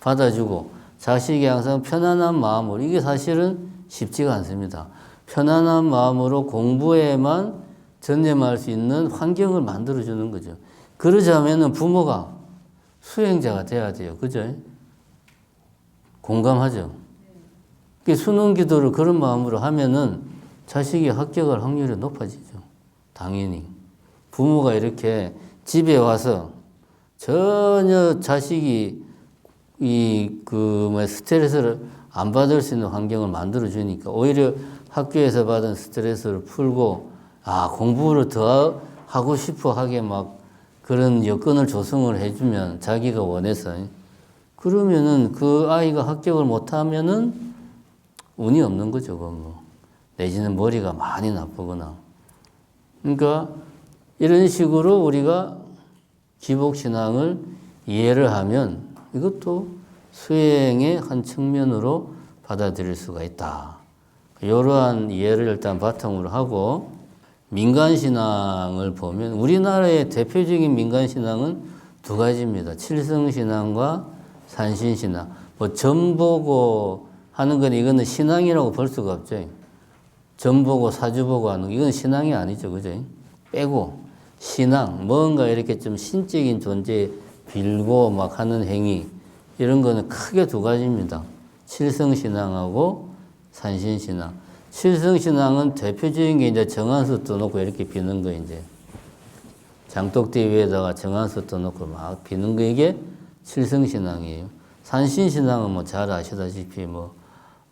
받아주고, 자식이 항상 편안한 마음으로, 이게 사실은 쉽지가 않습니다. 편안한 마음으로 공부에만 전념할 수 있는 환경을 만들어주는 거죠. 그러자면은 부모가 수행자가 돼야 돼요. 그죠? 공감하죠? 수능 기도를 그런 마음으로 하면은 자식이 합격할 확률이 높아지죠. 당연히. 부모가 이렇게 집에 와서 전혀 자식이 스트레스를 안 받을 수 있는 환경을 만들어 주니까 오히려 학교에서 받은 스트레스를 풀고, 공부를 더 하고 싶어 하게 막 그런 여건을 조성을 해주면, 자기가 원해서. 그러면은 그 아이가 합격을 못하면은 운이 없는 거죠, 뭐. 내지는 머리가 많이 나쁘거나. 그러니까 이런 식으로 우리가 기복신앙을 이해를 하면 이것도 수행의 한 측면으로 받아들일 수가 있다. 이러한 이해를 일단 바탕으로 하고, 민간신앙을 보면 우리나라의 대표적인 민간신앙은 두 가지입니다. 칠성신앙과 산신신앙. 뭐 점 보고 하는 건 이거는 신앙이라고 볼 수가 없죠. 점 보고 사주 보고 하는 거, 이건 신앙이 아니죠. 그죠? 빼고 신앙, 뭔가 이렇게 좀 신적인 존재에 빌고 막 하는 행위, 이런 거는 크게 두 가지입니다. 칠성신앙하고 산신신앙. 칠성신앙은 대표적인 게 이제 정한수 떠놓고 이렇게 비는 거, 이제 장독대 위에다가 정한수 떠놓고 막 비는 거, 이게 칠성신앙이에요. 산신신앙은 뭐 잘 아시다시피 뭐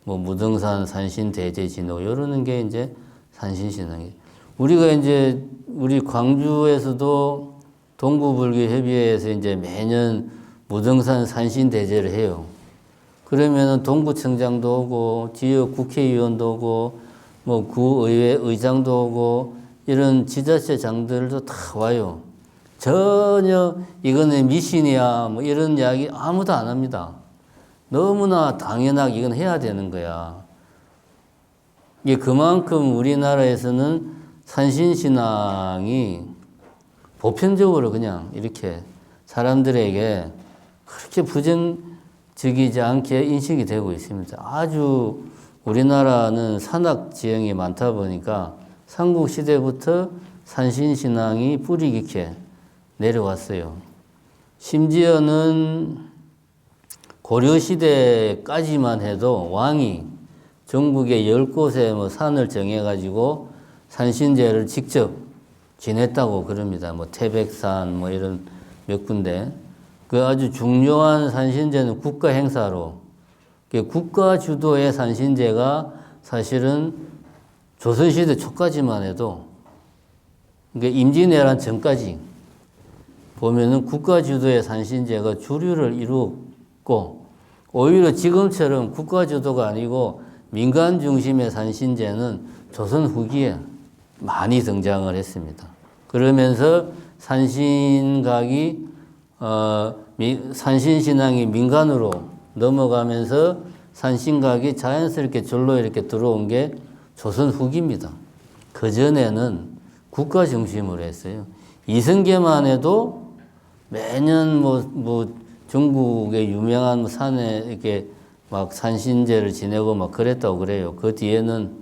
무등산 산신대제진호 이러는 게 이제 산신신앙이에요. 우리가 이제 우리 광주에서도 동구불교협의회에서 이제 매년 무등산 산신대제를 해요. 그러면은 동구청장도 오고, 지역 국회의원도 오고, 뭐 구의회 의장도 오고, 이런 지자체장들도 다 와요. 전혀 이거는 미신이야 뭐 이런 이야기 아무도 안 합니다. 너무나 당연하게 이건 해야 되는 거야. 이게 그만큼 우리나라에서는 산신신앙이 보편적으로 그냥 이렇게 사람들에게 그렇게 부정적이지 않게 인식이 되고 있습니다. 아주 우리나라는 산악 지형이 많다 보니까 삼국시대부터 산신신앙이 뿌리 깊게 내려왔어요. 심지어는 고려시대까지만 해도 왕이 전국의 10곳에 뭐 산을 정해가지고 산신제를 직접 지냈다고 그럽니다. 뭐 태백산 뭐 이런 몇 군데. 그 아주 중요한 산신제는 국가 행사로, 국가 주도의 산신제가 사실은 조선시대 초까지만 해도, 그러니까 임진왜란 전까지 보면은 국가 주도의 산신제가 주류를 이루었고, 오히려 지금처럼 국가 주도가 아니고 민간 중심의 산신제는 조선 후기에 많이 등장을 했습니다. 그러면서 산신각이 산신신앙이 민간으로 넘어가면서 산신각이 자연스럽게 절로 이렇게 들어온 게 조선 후기입니다. 그전에는 국가 중심으로 했어요. 이승계만 해도 매년 전국의 유명한 산에 이렇게 막 산신제를 지내고 막 그랬다고 그래요. 그 뒤에는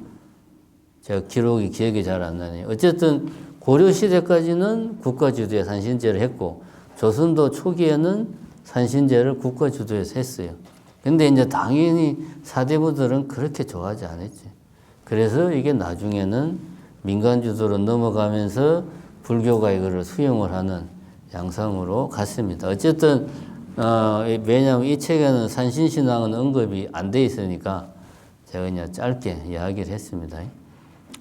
제가 기억이 잘 안 나네요. 어쨌든 고려시대까지는 국가 주도의 산신제를 했고, 조선도 초기에는 산신제를 국가 주도에서 했어요. 근데 이제 당연히 사대부들은 그렇게 좋아하지 않았지. 그래서 이게 나중에는 민간 주도로 넘어가면서 불교가 이거를 수용을 하는 양상으로 갔습니다. 어쨌든 왜냐하면 이 책에는 산신신앙은 언급이 안 돼 있으니까 제가 그냥 짧게 이야기를 했습니다.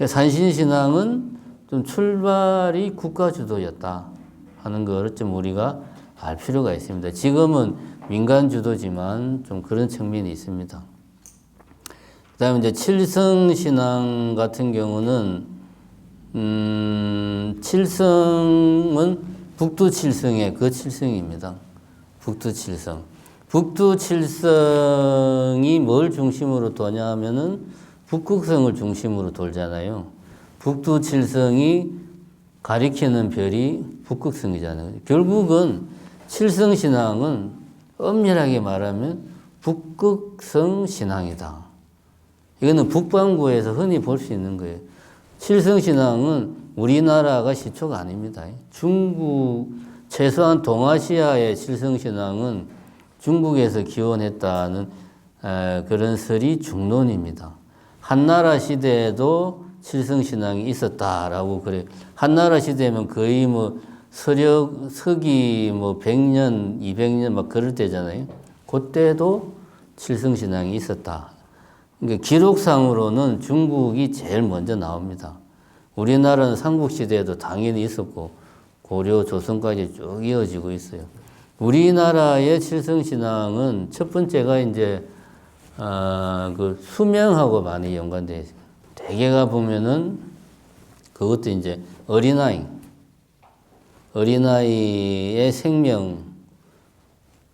산신신앙은 좀 출발이 국가 주도였다 하는 것을 좀 우리가 알 필요가 있습니다. 지금은 민간 주도지만 좀 그런 측면이 있습니다. 그 다음에 이제 칠성신앙 같은 경우는, 칠성은 북두칠성의 그 칠성입니다. 북두칠성. 북두칠성이 뭘 중심으로 도냐 하면은 북극성을 중심으로 돌잖아요. 북두칠성이 가리키는 별이 북극성이잖아요. 결국은 칠성신앙은 엄밀하게 말하면 북극성 신앙이다. 이거는 북반구에서 흔히 볼 수 있는 거예요. 칠성신앙은 우리나라가 시초가 아닙니다. 중국, 최소한 동아시아의 칠성신앙은 중국에서 기원했다는 그런 설이 중론입니다. 한나라 시대에도 칠성신앙이 있었다라고 그래요. 한나라 시대면 거의 서기 100년, 200년 막 그럴 때잖아요. 그때도 칠성신앙이 있었다. 그러니까 기록상으로는 중국이 제일 먼저 나옵니다. 우리나라는 삼국시대에도 당연히 있었고, 고려, 조선까지 쭉 이어지고 있어요. 우리나라의 칠성신앙은 첫 번째가 이제, 그 수명하고 많이 연관되어 있어요. 대개가 보면은 그것도 이제 어린아이의 생명,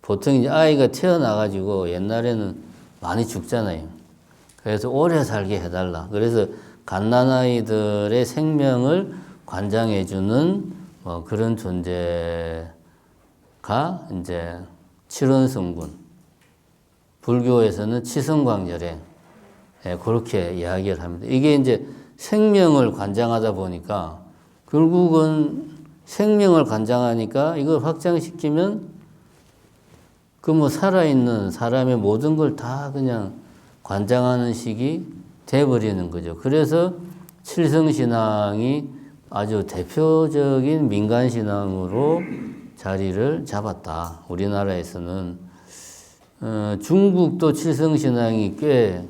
보통 이제 아이가 태어나가지고 옛날에는 많이 죽잖아요. 그래서 오래 살게 해달라. 그래서 갓난아이들의 생명을 관장해주는 그런 존재가 이제 칠원성군. 불교에서는 치성광열에 그렇게 이야기를 합니다. 이게 이제 생명을 관장하다 보니까 결국은 생명을 관장하니까 이걸 확장시키면 그 살아있는 사람의 모든 걸 다 그냥 관장하는 식이 돼버리는 거죠. 그래서 칠성신앙이 아주 대표적인 민간신앙으로 자리를 잡았다. 우리나라에서는. 중국도 칠성신앙이 꽤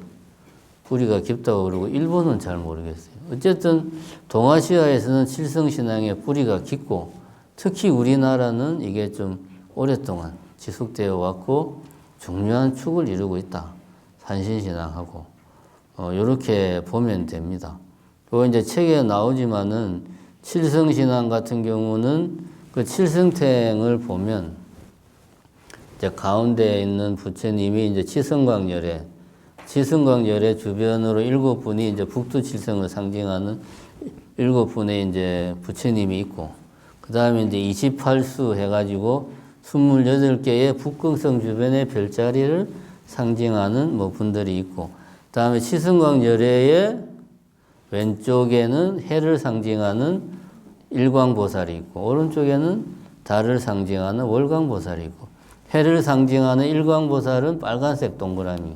뿌리가 깊다고 그러고 일본은 잘 모르겠어요. 어쨌든 동아시아에서는 칠성신앙의 뿌리가 깊고 특히 우리나라는 이게 좀 오랫동안 지속되어 왔고 중요한 축을 이루고 있다. 산신신앙하고 이렇게 보면 됩니다. 또 이제 책에 나오지만은 칠성신앙 같은 경우는 그 칠성탱을 보면 이제 가운데 있는 부처님이 이제 치성광열에 주변으로 7분이 이제 북두칠성을 상징하는 7분의 이제 부처님이 있고, 그 다음에 이제 28수 해가지고 28개의 북극성 주변의 별자리를 상징하는 뭐 분들이 있고, 다음에 치승광 열애의 왼쪽에는 해를 상징하는 일광보살이 있고, 오른쪽에는 달을 상징하는 월광보살이 있고, 해를 상징하는 일광보살은 빨간색 동그라미,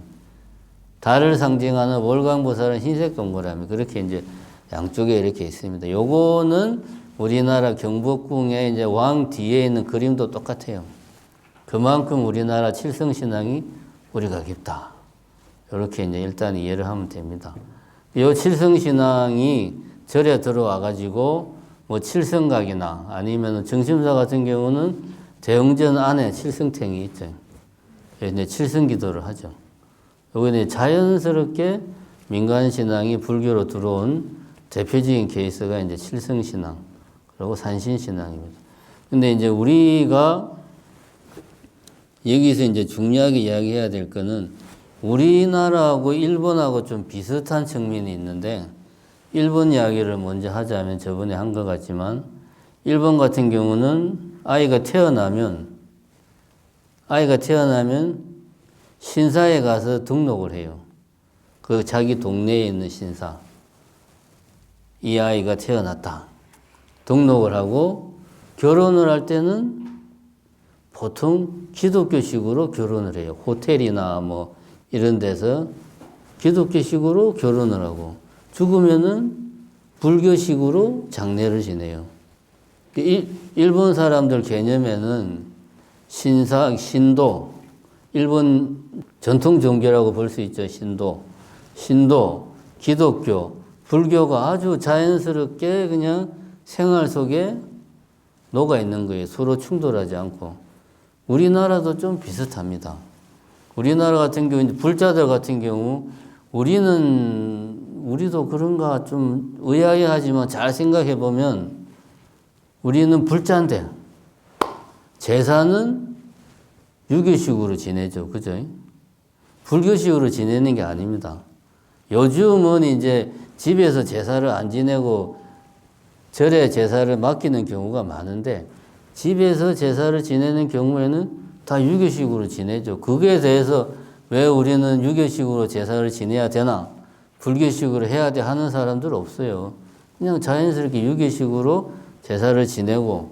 달을 상징하는 월광보살은 흰색 동그라미, 그렇게 이제 양쪽에 이렇게 있습니다. 요거는 우리나라 경복궁에 이제 왕 뒤에 있는 그림도 똑같아요. 그만큼 우리나라 칠성신앙이 우리가 깊다. 이렇게 이제 일단 이해를 하면 됩니다. 요 칠성신앙이 절에 들어와가지고 뭐 칠성각이나 아니면 정심사 같은 경우는 대흥전 안에 칠성탱이 있죠. 이제 칠성기도를 하죠. 여기는 자연스럽게 민간신앙이 불교로 들어온 대표적인 케이스가 이제 칠성신앙, 그리고 산신신앙입니다. 근데 이제 우리가 여기서 이제 중요하게 이야기해야 될 거는 우리나라하고 일본하고 좀 비슷한 측면이 있는데, 일본 이야기를 먼저 하자면 저번에 한 것 같지만, 일본 같은 경우는 아이가 태어나면 신사에 가서 등록을 해요. 그 자기 동네에 있는 신사. 이 아이가 태어났다. 등록을 하고, 결혼을 할 때는 보통 기독교식으로 결혼을 해요. 호텔이나 뭐 이런 데서 기독교식으로 결혼을 하고, 죽으면은 불교식으로 장례를 지내요. 일본 사람들 개념에는 신도, 일본 전통 종교라고 볼 수 있죠. 신도, 기독교, 불교가 아주 자연스럽게 그냥 생활 속에 녹아 있는 거예요. 서로 충돌하지 않고. 우리나라도 좀 비슷합니다. 우리나라 같은 경우, 불자들 같은 경우, 우리도 그런가 좀 의아해하지만 잘 생각해 보면 우리는 불자인데 제사는 유교식으로 지내죠. 그죠? 불교식으로 지내는 게 아닙니다. 요즘은 이제 집에서 제사를 안 지내고 절에 제사를 맡기는 경우가 많은데, 집에서 제사를 지내는 경우에는 다 유교식으로 지내죠. 그거에 대해서 왜 우리는 유교식으로 제사를 지내야 되나, 불교식으로 해야 돼 하는 사람들 없어요. 그냥 자연스럽게 유교식으로 제사를 지내고,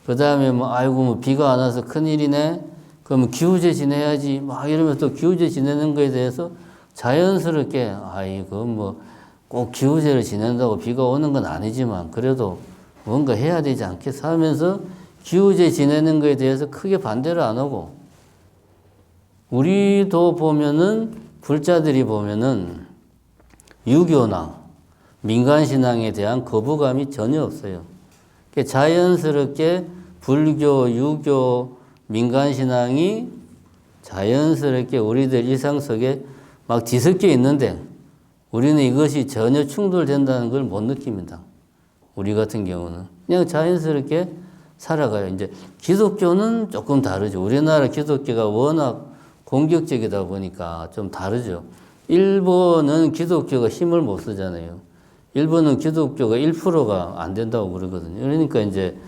그 다음에 뭐 아이고 뭐 비가 안 와서 큰일이네, 그러면 기우제 지내야지 막 이러면서 또 기우제 지내는 거에 대해서 자연스럽게 아이고 뭐 꼭 기우제를 지낸다고 비가 오는 건 아니지만 그래도 뭔가 해야 되지 않겠어 하면서 기우제 지내는 거에 대해서 크게 반대를 안 하고, 우리도 보면은 불자들이 보면은 유교나 민간신앙에 대한 거부감이 전혀 없어요. 자연스럽게 불교, 유교, 민간신앙이 자연스럽게 우리들 일상 속에 막 뒤섞여 있는데, 우리는 이것이 전혀 충돌된다는 걸 못 느낍니다. 우리 같은 경우는 그냥 자연스럽게 살아가요. 이제 기독교는 조금 다르죠. 우리나라 기독교가 워낙 공격적이다 보니까 좀 다르죠. 일본은 기독교가 힘을 못 쓰잖아요. 일본은 기독교가 1%가 안 된다고 그러거든요. 그러니까 이제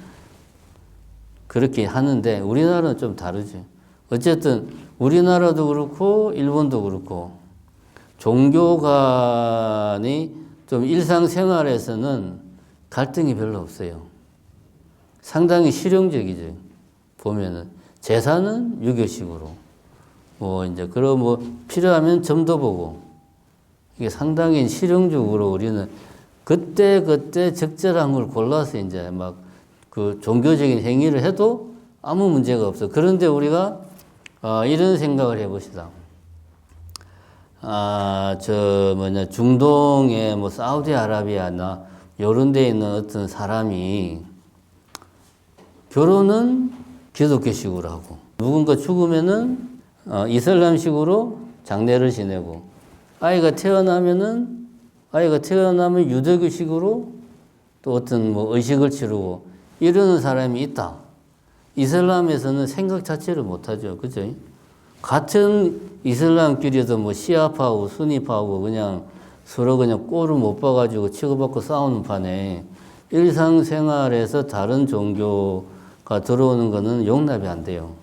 그렇게 하는데 우리나라는 좀 다르죠. 어쨌든 우리나라도 그렇고 일본도 그렇고 종교 간이 좀 일상생활에서는 갈등이 별로 없어요. 상당히 실용적이죠. 보면은 제사는 유교식으로 뭐 이제 그럼 뭐 필요하면 점도 보고, 이게 상당히 실용적으로 우리는 그때 적절한 걸 골라서 이제 막 그 종교적인 행위를 해도 아무 문제가 없어. 그런데 우리가 이런 생각을 해봅시다. 중동의 뭐 사우디아라비아나 이런 데 있는 어떤 사람이 결혼은 기독교식으로 하고, 누군가 죽으면은 이슬람식으로 장례를 지내고, 아이가 태어나면 유대교식으로 또 어떤 뭐 의식을 치르고 이러는 사람이 있다. 이슬람에서는 생각 자체를 못하죠. 그죠? 같은 이슬람끼리도 뭐 시아파하고 수니파하고 그냥 서로 그냥 꼴을 못 봐가지고 치고받고 싸우는 판에 일상생활에서 다른 종교 들어오는 것은 용납이 안 돼요.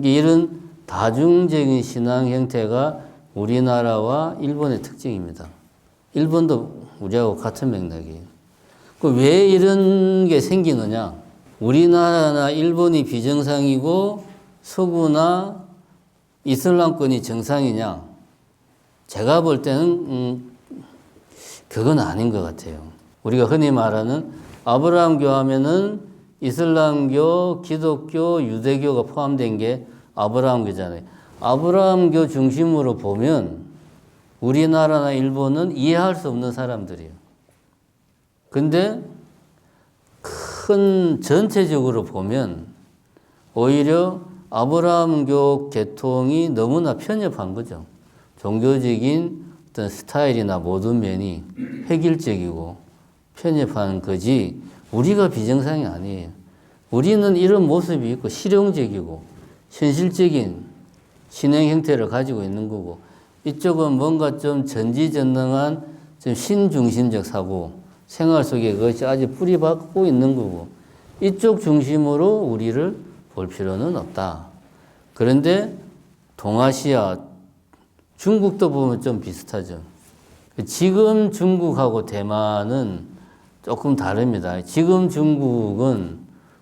이런 다중적인 신앙 형태가 우리나라와 일본의 특징입니다. 일본도 우리하고 같은 맥락이에요. 왜 이런 게 생기느냐? 우리나라나 일본이 비정상이고 서구나 이슬람권이 정상이냐? 제가 볼 때는 그건 아닌 것 같아요. 우리가 흔히 말하는 아브라함교 하면은 이슬람교, 기독교, 유대교가 포함된 게 아브라함교잖아요. 아브라함교 중심으로 보면 우리나라나 일본은 이해할 수 없는 사람들이에요. 근데 큰 전체적으로 보면 오히려 아브라함교 계통이 너무나 편협한 거죠. 종교적인 어떤 스타일이나 모든 면이 획일적이고 편협한 거지 우리가 비정상이 아니에요. 우리는 이런 모습이 있고 실용적이고 현실적인 신앙 형태를 가지고 있는 거고 이쪽은 뭔가 좀 전지전능한 좀 신중심적 사고 생활 속에 그것이 아직 뿌리 박고 있는 거고 이쪽 중심으로 우리를 볼 필요는 없다. 그런데 동아시아 중국도 보면 좀 비슷하죠. 지금 중국하고 대만은 조금 다릅니다. 지금 중국은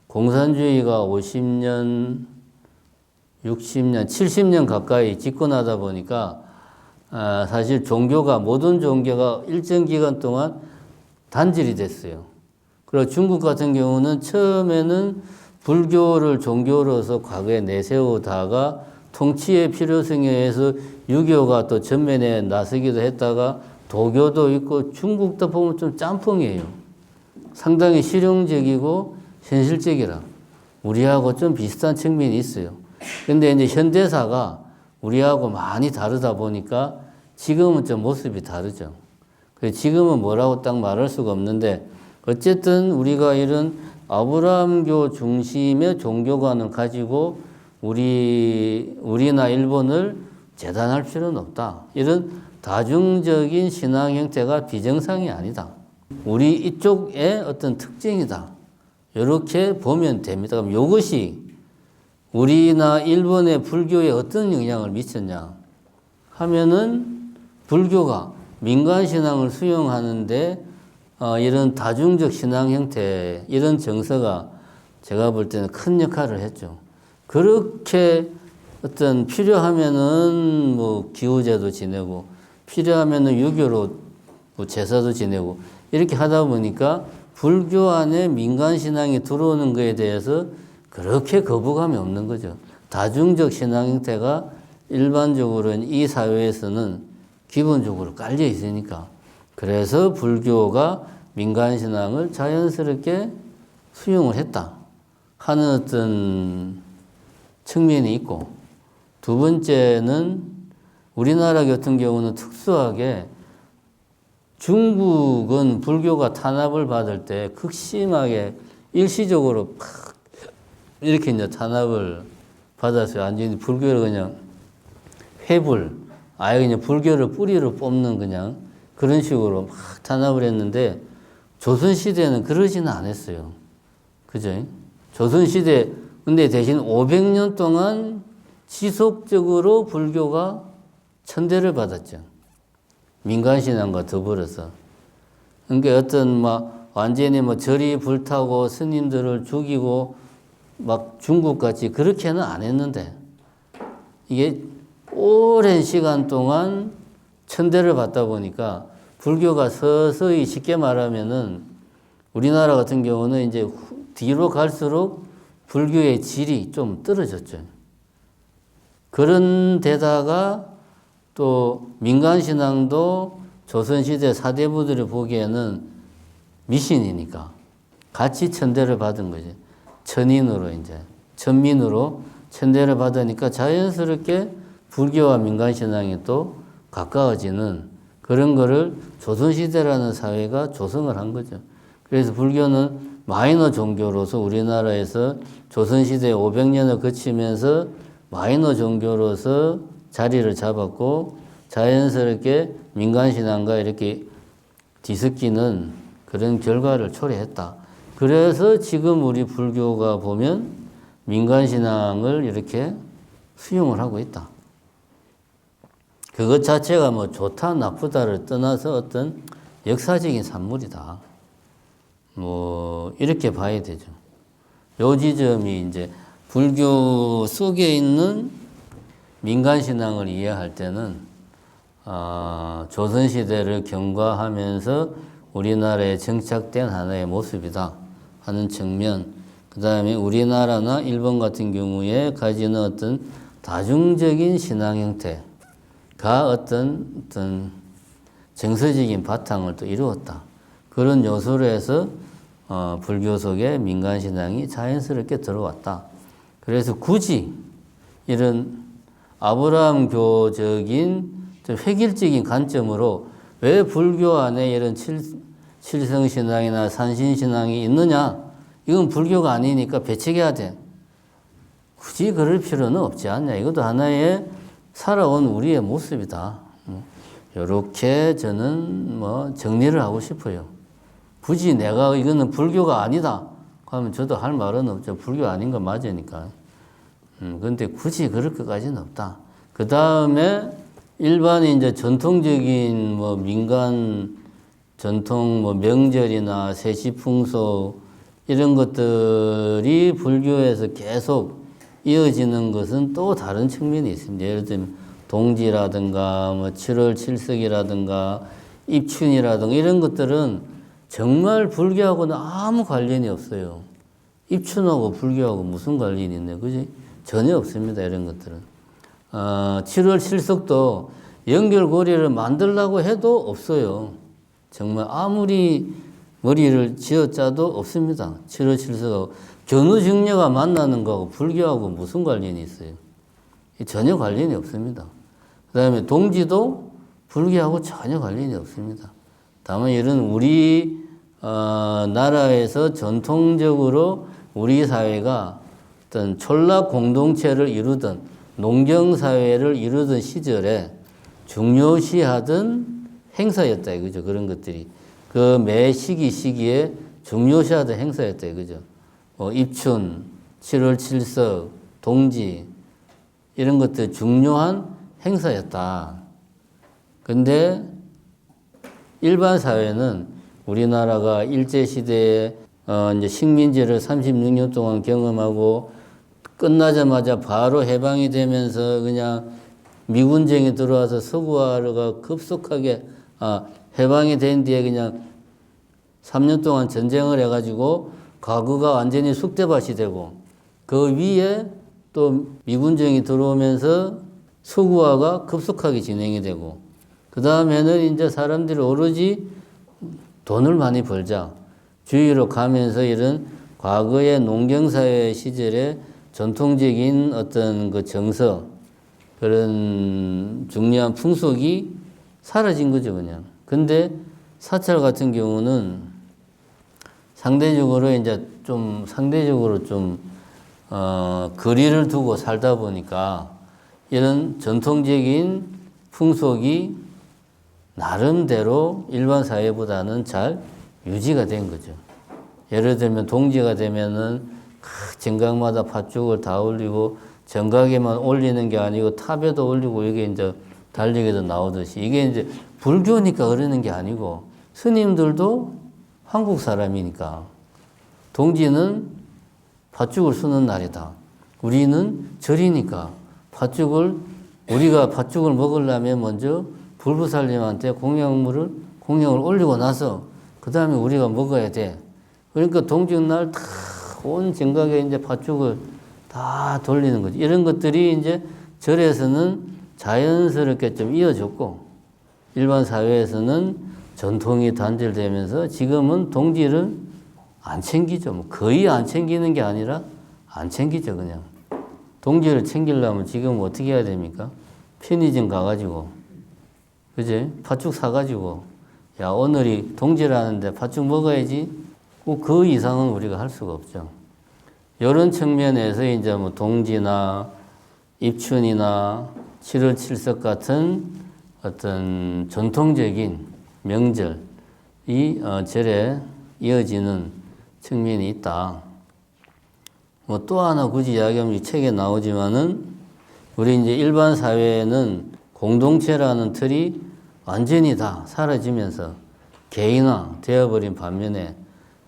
공산주의가 50년, 60년, 70년 가까이 집권하다 보니까 사실 종교가 모든 종교가 일정 기간 동안 단절이 됐어요. 그리고 중국 같은 경우는 처음에는 불교를 종교로서 과거에 내세우다가 통치의 필요성에 의해서 유교가 또 전면에 나서기도 했다가 도교도 있고 중국도 보면 좀 짬뽕이에요. 상당히 실용적이고 현실적이라 우리하고 좀 비슷한 측면이 있어요. 근데 이제 현대사가 우리하고 많이 다르다 보니까 지금은 좀 모습이 다르죠. 그래서 지금은 뭐라고 딱 말할 수가 없는데 어쨌든 우리가 이런 아브라함교 중심의 종교관을 가지고 우리나 일본을 재단할 필요는 없다. 이런 다중적인 신앙 형태가 비정상이 아니다. 우리 이쪽의 어떤 특징이다. 이렇게 보면 됩니다. 그럼 이것이 우리나 일본의 불교에 어떤 영향을 미쳤냐 하면은 불교가 민간신앙을 수용하는데 이런 다중적 신앙 형태, 이런 정서가 제가 볼 때는 큰 역할을 했죠. 그렇게 어떤 필요하면은 뭐 기우제도 지내고 필요하면은 유교로 뭐 제사도 지내고 이렇게 하다 보니까 불교 안에 민간신앙이 들어오는 것에 대해서 그렇게 거부감이 없는 거죠. 다중적 신앙 형태가 일반적으로는 이 사회에서는 기본적으로 깔려 있으니까. 그래서 불교가 민간신앙을 자연스럽게 수용을 했다 하는 어떤 측면이 있고, 두 번째는 우리나라 같은 경우는 특수하게 중국은 불교가 탄압을 받을 때 극심하게 일시적으로 팍 이렇게 이제 탄압을 받았어요. 완전히 불교를 그냥 회불, 아예 그냥 불교를 뿌리로 뽑는 그냥 그런 식으로 막 탄압을 했는데 조선시대는 그러지는 않았어요. 그죠? 조선시대, 근데 대신 500년 동안 지속적으로 불교가 천대를 받았죠. 민간신앙과 더불어서. 그러니까 어떤 막 완전히 뭐 절이 불타고 스님들을 죽이고 막 중국같이 그렇게는 안 했는데 이게 오랜 시간 동안 천대를 받다 보니까 불교가 서서히 쉽게 말하면은 우리나라 같은 경우는 이제 뒤로 갈수록 불교의 질이 좀 떨어졌죠. 그런 데다가 또 민간신앙도 조선시대 사대부들이 보기에는 미신이니까 같이 천대를 받은 거죠. 천인으로 이제 천민으로 천대를 받으니까 자연스럽게 불교와 민간신앙이 또 가까워지는 그런 거를 조선시대라는 사회가 조성을 한 거죠. 그래서 불교는 마이너 종교로서 우리나라에서 조선시대 500년을 거치면서 마이너 종교로서 자리를 잡았고 자연스럽게 민간신앙과 이렇게 뒤섞이는 그런 결과를 초래했다. 그래서 지금 우리 불교가 보면 민간신앙을 이렇게 수용을 하고 있다. 그것 자체가 뭐 좋다 나쁘다를 떠나서 어떤 역사적인 산물이다. 뭐 이렇게 봐야 되죠. 요 지점이 이제 불교 속에 있는 민간신앙을 이해할 때는 조선시대를 경과하면서 우리나라에 정착된 하나의 모습이다 하는 측면, 그 다음에 우리나라나 일본 같은 경우에 가지는 어떤 다중적인 신앙 형태가 어떤 정서적인 바탕을 또 이루었다. 그런 요소로 해서 불교 속에 민간신앙이 자연스럽게 들어왔다. 그래서 굳이 이런 아브라함교적인 좀 획일적인 관점으로 왜 불교 안에 이런 칠성신앙이나 산신신앙이 있느냐? 이건 불교가 아니니까 배척해야 돼. 굳이 그럴 필요는 없지 않냐. 이것도 하나의 살아온 우리의 모습이다. 이렇게 저는 뭐 정리를 하고 싶어요. 굳이 내가 이거는 불교가 아니다 하면 저도 할 말은 없죠. 불교 아닌 거 맞으니까. 근데 굳이 그럴 것까지는 없다. 그 다음에 일반인 이제 전통적인 뭐 민간 전통 뭐 명절이나 세시풍속 이런 것들이 불교에서 계속 이어지는 것은 또 다른 측면이 있습니다. 예를 들면 동지라든가 뭐 7월 7석이라든가 입춘이라든가 이런 것들은 정말 불교하고는 아무 관련이 없어요. 입춘하고 불교하고 무슨 관련이 있네, 그지? 전혀 없습니다. 이런 것들은. 7월 7석도 연결고리를 만들려고 해도 없어요. 정말 아무리 머리를 쥐어짜도 없습니다. 7월 7석하고 견우증녀가 만나는 거하고 불교하고 무슨 관련이 있어요? 전혀 관련이 없습니다. 그 다음에 동지도 불교하고 전혀 관련이 없습니다. 다만 이런 우리 나라에서 전통적으로 우리 사회가 어떤 촌락 공동체를 이루던 농경사회를 이루던 시절에 중요시하던 행사였다 이거죠. 그런 것들이. 그 매 시기에 중요시하던 행사였다 이거죠. 입춘, 7월 7석, 동지 이런 것들 중요한 행사였다. 근데 일반 사회는 우리나라가 일제시대에 이제 식민지를 36년 동안 경험하고 끝나자마자 바로 해방이 되면서 그냥 미군정이 들어와서 서구화가 급속하게 해방이 된 뒤에 그냥 3년 동안 전쟁을 해가지고 과거가 완전히 쑥대밭이 되고 그 위에 또 미군정이 들어오면서 서구화가 급속하게 진행이 되고 그 다음에는 이제 사람들이 오로지 돈을 많이 벌자 주위로 가면서 이런 과거의 농경사회 시절에 전통적인 어떤 그 정서 그런 중요한 풍속이 사라진 거죠, 그냥. 근데 사찰 같은 경우는 상대적으로 거리를 두고 살다 보니까 이런 전통적인 풍속이 나름대로 일반 사회보다는 잘 유지가 된 거죠. 예를 들면 동지가 되면은 정각마다 팥죽을 다 올리고 정각에만 올리는 게 아니고 탑에도 올리고 이게 이제 달력에도 나오듯이 이게 이제 불교니까 그러는 게 아니고 스님들도 한국 사람이니까 동지는 팥죽을 쓰는 날이다. 우리는 절이니까 우리가 팥죽을 먹으려면 먼저 불부살님한테 공양을 올리고 나서 그 다음에 우리가 먹어야 돼. 그러니까 동지날 다 온 정각에 이제 팥죽을 다 돌리는 거죠. 이런 것들이 이제 절에서는 자연스럽게 좀 이어졌고 일반 사회에서는 전통이 단절되면서 지금은 동지를 안 챙기죠. 뭐 거의 안 챙기는 게 아니라 안 챙기죠, 그냥. 동지를 챙기려면 지금 어떻게 해야 됩니까? 편의점 가가지고, 그지? 팥죽 사가지고, 야, 오늘이 동지라는데 팥죽 먹어야지. 그 이상은 우리가 할 수가 없죠. 이런 측면에서 이제 뭐 동지나 입춘이나 7월 7석 같은 어떤 전통적인 명절이 절에 이어지는 측면이 있다. 뭐 또 하나 굳이 이야기하면 이 책에 나오지만은 우리 이제 일반 사회에는 공동체라는 틀이 완전히 다 사라지면서 개인화 되어버린 반면에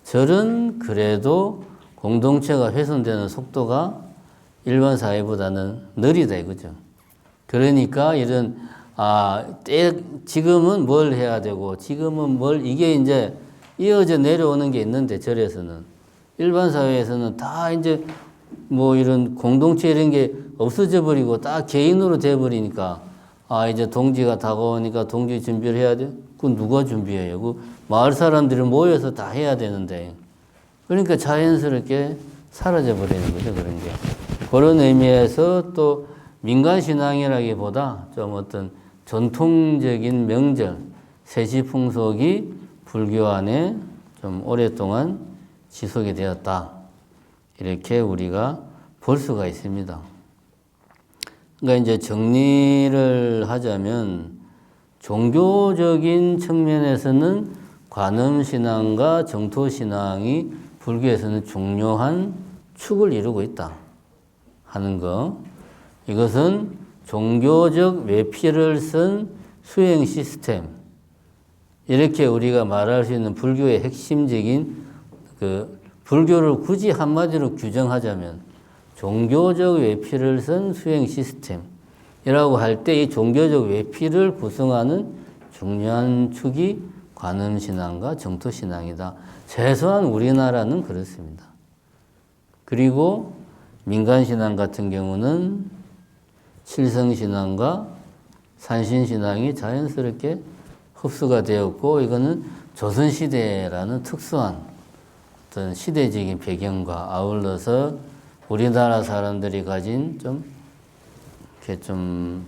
절은 그래도 공동체가 훼손되는 속도가 일반 사회보다는 느리다 이거죠. 그러니까 이런 지금은 뭘 해야 되고 지금은 이게 이제 이어져 내려오는 게 있는데 절에서는 일반 사회에서는 다 이제 뭐 이런 공동체 이런 게 없어져 버리고 딱 개인으로 돼 버리니까 이제 동지가 다가오니까 동지 준비를 해야 돼. 그건 누가 준비해요? 그 마을 사람들이 모여서 다 해야 되는데 그러니까 자연스럽게 사라져 버리는 거죠 그런 게. 그런 의미에서 또 민간신앙이라기보다 좀 어떤 전통적인 명절, 세시풍속이 불교 안에 좀 오랫동안 지속이 되었다. 이렇게 우리가 볼 수가 있습니다. 그러니까 이제 정리를 하자면 종교적인 측면에서는 관음신앙과 정토신앙이 불교에서는 중요한 축을 이루고 있다 하는 거. 이것은 종교적 외피를 쓴 수행 시스템. 이렇게 우리가 말할 수 있는 불교의 핵심적인 불교를 굳이 한마디로 규정하자면 종교적 외피를 쓴 수행 시스템이라고 할 때 이 종교적 외피를 구성하는 중요한 축이 관음신앙과 정토신앙이다. 최소한 우리나라는 그렇습니다. 그리고 민간신앙 같은 경우는 칠성신앙과 산신신앙이 자연스럽게 흡수가 되었고 이거는 조선시대라는 특수한 어떤 시대적인 배경과 아울러서 우리나라 사람들이 가진 좀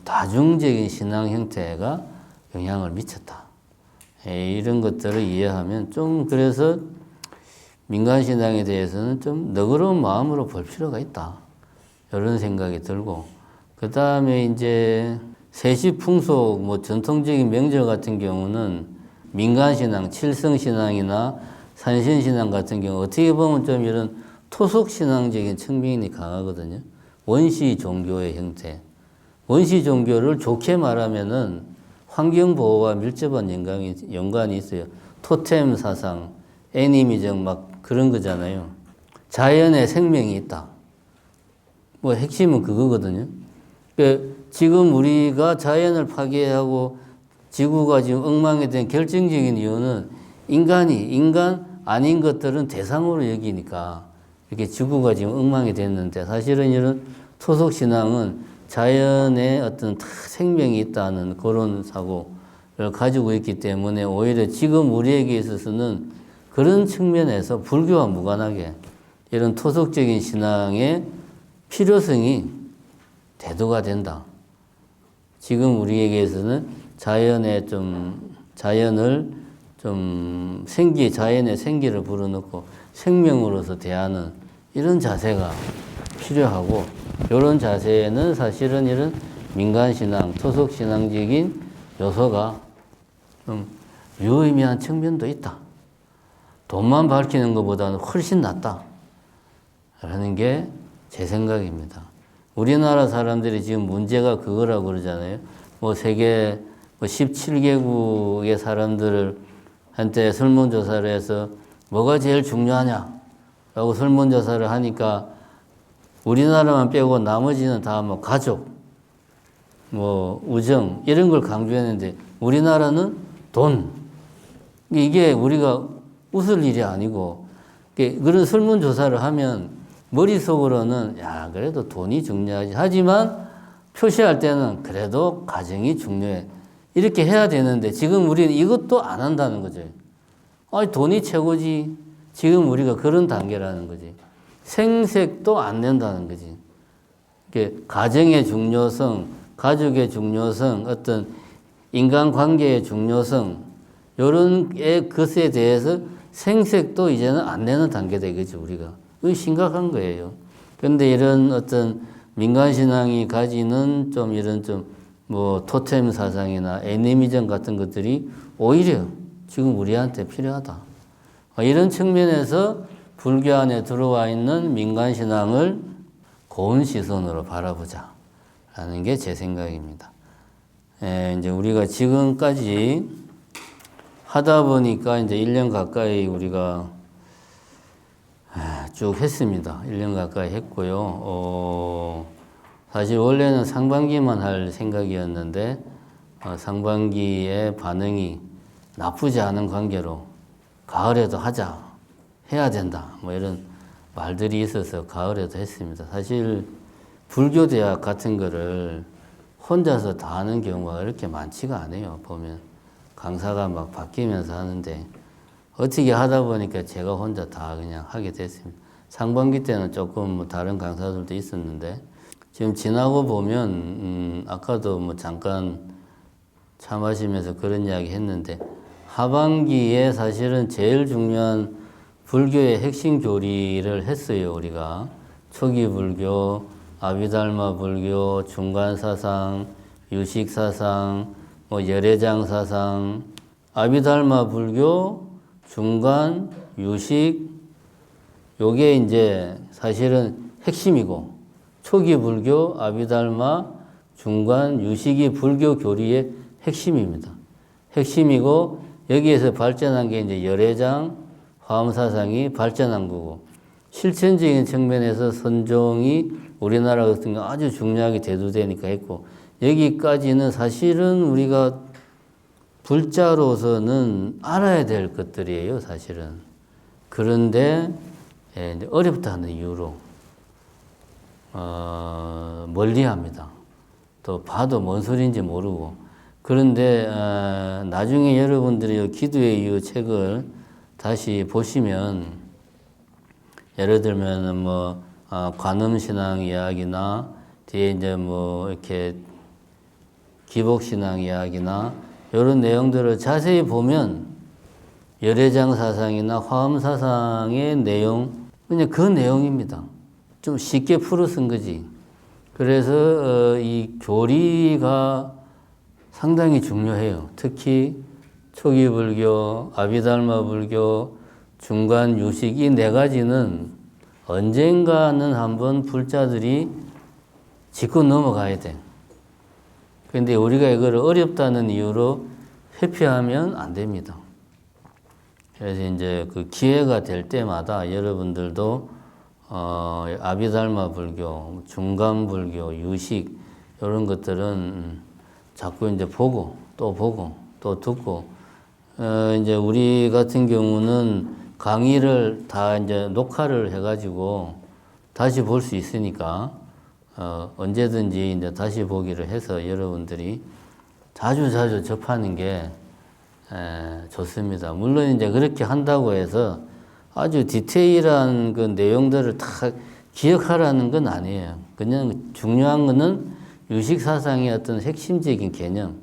다중적인 신앙 형태가 영향을 미쳤다. 이런 것들을 이해하면 좀 그래서 민간신앙에 대해서는 좀 너그러운 마음으로 볼 필요가 있다. 이런 생각이 들고 그 다음에 이제 세시풍속 뭐 전통적인 명절 같은 경우는 민간신앙, 칠성신앙이나 산신신앙 같은 경우 어떻게 보면 좀 이런 토속신앙적인 측면이 강하거든요. 원시 종교의 형태. 원시 종교를 좋게 말하면은 환경보호와 밀접한 연관이 있어요. 토템 사상, 애니미즘 막 그런 거잖아요. 자연에 생명이 있다. 뭐 핵심은 그거거든요. 그러니까 지금 우리가 자연을 파괴하고 지구가 지금 엉망이 된 결정적인 이유는 인간 아닌 것들은 대상으로 여기니까 이렇게 지구가 지금 엉망이 됐는데 사실은 이런 토속신앙은 자연에 어떤 생명이 있다는 그런 사고를 가지고 있기 때문에 오히려 지금 우리에게 있어서는 그런 측면에서 불교와 무관하게 이런 토속적인 신앙의 필요성이 대두가 된다. 지금 우리에게서는 자연을 자연의 생기를 불어넣고 생명으로서 대하는 이런 자세가 필요하고 이런 자세에는 사실은 이런 민간신앙, 토속신앙적인 요소가 좀 유의미한 측면도 있다. 돈만 밝히는 것보다는 훨씬 낫다. 라는 게 제 생각입니다. 우리나라 사람들이 지금 문제가 그거라고 그러잖아요. 뭐 세계 17개국의 사람들을 한테 설문조사를 해서 뭐가 제일 중요하냐라고 설문조사를 하니까 우리나라만 빼고 나머지는 다 뭐 가족, 뭐 우정 이런 걸 강조했는데 우리나라는 돈. 이게 우리가 웃을 일이 아니고 그런 설문조사를 하면 머릿속으로는 야 그래도 돈이 중요하지 하지만 표시할 때는 그래도 가정이 중요해 이렇게 해야 되는데 지금 우리는 이것도 안 한다는 거죠. 아니 돈이 최고지. 지금 우리가 그런 단계라는 거지. 생색도 안 낸다는 거지. 가정의 중요성, 가족의 중요성, 어떤 인간관계의 중요성 이런 것에 대해서 생색도 이제는 안 내는 단계다 이거지 우리가. 그건 심각한 거예요. 그런데 이런 어떤 민간신앙이 가지는 좀 이런 뭐 토템 사상이나 애니미즘 같은 것들이 오히려 지금 우리한테 필요하다. 이런 측면에서 불교 안에 들어와 있는 민간신앙을 고운 시선으로 바라보자 라는 게 제 생각입니다. 이제 우리가 지금까지 하다 보니까 이제 1년 가까이 우리가 쭉 했습니다. 1년 가까이 했고요. 사실 원래는 상반기만 할 생각이었는데 상반기의 반응이 나쁘지 않은 관계로 가을에도 하자, 해야 된다 뭐 이런 말들이 있어서 가을에도 했습니다. 사실 불교대학 같은 거를 혼자서 다 하는 경우가 그렇게 많지가 않아요. 보면 강사가 막 바뀌면서 하는데 어떻게 하다 보니까 제가 혼자 다 그냥 하게 됐습니다. 상반기 때는 조금 뭐 다른 강사들도 있었는데 지금 지나고 보면 아까도 뭐 잠깐 차 마시면서 그런 이야기 했는데 하반기에 사실은 제일 중요한 불교의 핵심 교리를 했어요. 우리가 초기 불교, 아비달마 불교, 중간 사상, 유식 사상, 뭐 열애장 사상, 아비달마 불교, 중간, 유식, 요게 이제 사실은 핵심이고, 초기 불교, 아비달마, 중간, 유식이 불교 교리의 핵심입니다. 핵심이고, 여기에서 발전한 게 이제 열애장, 화엄사상이 발전한 거고, 실천적인 측면에서 선종이 우리나라 같은 거 아주 중요하게 대두되니까 했고, 여기까지는 사실은 우리가 불자로서는 알아야 될 것들이에요, 사실은. 그런데 어렵다는 이유로 멀리합니다. 또 봐도 뭔 소리인지 모르고. 그런데 나중에 여러분들이 기도의 이유 책을 다시 보시면 예를 들면 뭐 관음신앙 이야기나 뒤에 이제 뭐 이렇게 기복신앙 이야기나 이런 내용들을 자세히 보면 열애장 사상이나 화엄 사상의 내용 그냥 그 내용입니다. 좀 쉽게 풀어 쓴 거지. 그래서 이 교리가 상당히 중요해요. 특히 초기 불교, 아비달마 불교, 중간 유식 이 네 가지는 언젠가는 한번 불자들이 짚고 넘어가야 돼. 그런데 우리가 이걸 어렵다는 이유로 회피하면 안 됩니다. 그래서 이제 그 기회가 될 때마다 여러분들도 아비달마 불교, 중간 불교, 유식 이런 것들은 자꾸 이제 보고 또 듣고 이제 우리 같은 경우는 강의를 다 이제 녹화를 해가지고 다시 볼 수 있으니까 언제든지 이제 다시 보기를 해서 여러분들이 자주 접하는 게 좋습니다. 물론 이제 그렇게 한다고 해서 아주 디테일한 그 내용들을 다 기억하라는 건 아니에요. 그냥 중요한 거는 유식 사상의 어떤 핵심적인 개념,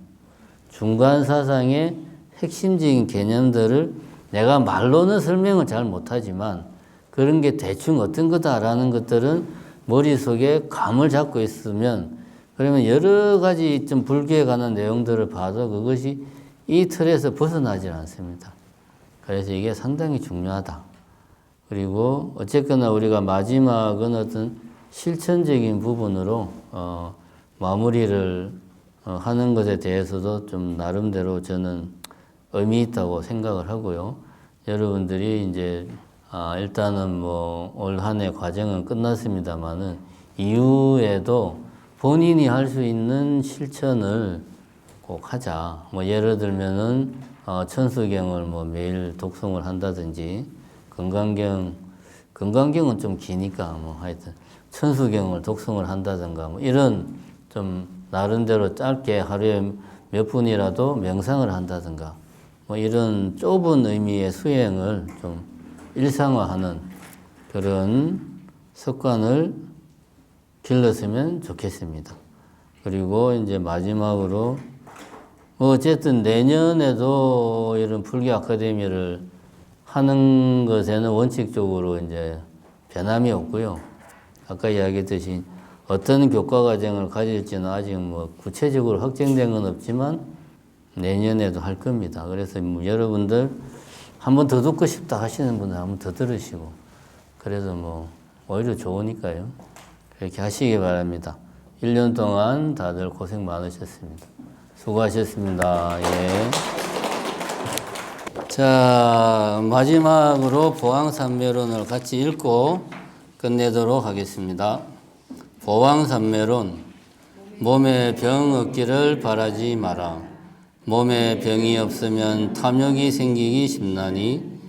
중간 사상의 핵심적인 개념들을 내가 말로는 설명을 잘 못하지만 그런 게 대충 어떤 거다라는 것들은 머릿속에 감을 잡고 있으면 그러면 여러 가지 좀 불교에 관한 내용들을 봐도 그것이 이 틀에서 벗어나지 않습니다. 그래서 이게 상당히 중요하다. 그리고 어쨌거나 우리가 마지막은 어떤 실천적인 부분으로 마무리를 하는 것에 대해서도 좀 나름대로 저는 의미 있다고 생각을 하고요. 여러분들이 이제 일단은 뭐 올 한 해 과정은 끝났습니다만은 이후에도 본인이 할 수 있는 실천을 꼭 하자. 뭐 예를 들면은 천수경을 뭐 매일 독송을 한다든지 건강경은 좀 기니까 뭐 하여튼 천수경을 독송을 한다든가 뭐 이런 좀 나름대로 짧게 하루에 몇 분이라도 명상을 한다든가 뭐 이런 좁은 의미의 수행을 좀 일상화하는 그런 습관을 길렀으면 좋겠습니다. 그리고 이제 마지막으로 뭐 어쨌든 내년에도 이런 불교 아카데미를 하는 것에는 원칙적으로 이제 변함이 없고요. 아까 이야기했듯이 어떤 교과 과정을 가질지는 아직 뭐 구체적으로 확정된 건 없지만 내년에도 할 겁니다. 그래서 뭐 여러분들 한 번 더 듣고 싶다 하시는 분들 한 번 더 들으시고 그래도 뭐 오히려 좋으니까요. 그렇게 하시기 바랍니다. 1년 동안 다들 고생 많으셨습니다. 수고하셨습니다. 예. 자, 마지막으로 보왕산매론을 같이 읽고 끝내도록 하겠습니다. 보왕산매론. 몸에 병 없기를 바라지 마라. 몸에 병이 없으면 탐욕이 생기기 쉽나니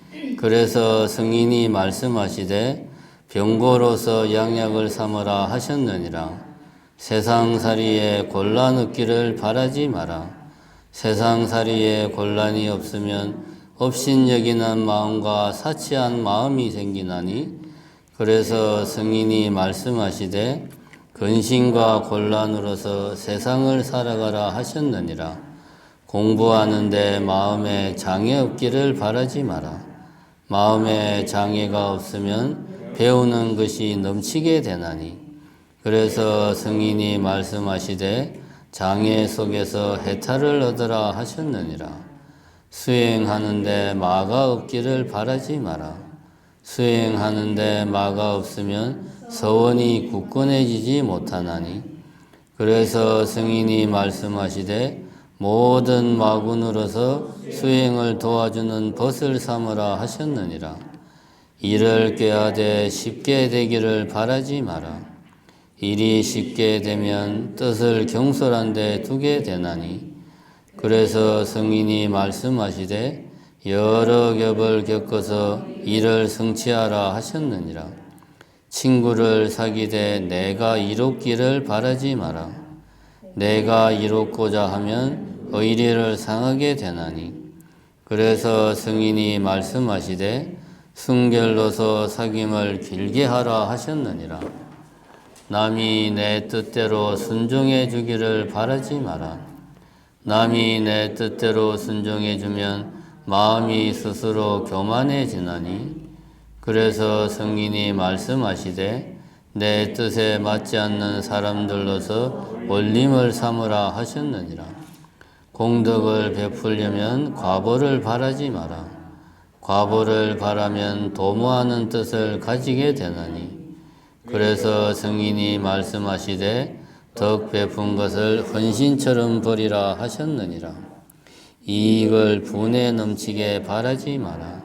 그래서 승인이 말씀하시되 병고로서 양약을 삼으라 하셨느니라. 세상살이에 곤란 없기를 바라지 마라. 세상살이에 곤란이 없으면 업신여기는 마음과 사치한 마음이 생기나니 그래서 승인이 말씀하시되 근심과 곤란으로서 세상을 살아가라 하셨느니라. 공부하는데 마음에 장애 없기를 바라지 마라. 마음에 장애가 없으면 배우는 것이 넘치게 되나니 그래서 승인이 말씀하시되 장애 속에서 해탈을 얻으라 하셨느니라. 수행하는데 마가 없기를 바라지 마라. 수행하는데 마가 없으면 서원이 굳건해지지 못하나니 그래서 승인이 말씀하시되 모든 마군으로서 수행을 도와주는 벗을 삼으라 하셨느니라. 일을 꾀하되 쉽게 되기를 바라지 마라. 일이 쉽게 되면 뜻을 경솔한 데 두게 되나니 그래서 승인이 말씀하시되 여러 겹을 겪어서 일을 성취하라 하셨느니라. 친구를 사귀되 내가 이롭기를 바라지 마라. 내가 이롭고자 하면 의리를 상하게 되나니 그래서 승인이 말씀하시되 순결로서 사귐을 길게 하라 하셨느니라. 남이 내 뜻대로 순종해 주기를 바라지 마라. 남이 내 뜻대로 순종해 주면 마음이 스스로 교만해지나니 그래서 승인이 말씀하시되 내 뜻에 맞지 않는 사람들로서 올림을 삼으라 하셨느니라. 공덕을 베풀려면 과보를 바라지 마라. 과보를 바라면 도모하는 뜻을 가지게 되나니 그래서 승인이 말씀하시되 덕 베푼 것을 헌신처럼 버리라 하셨느니라. 이익을 분에 넘치게 바라지 마라.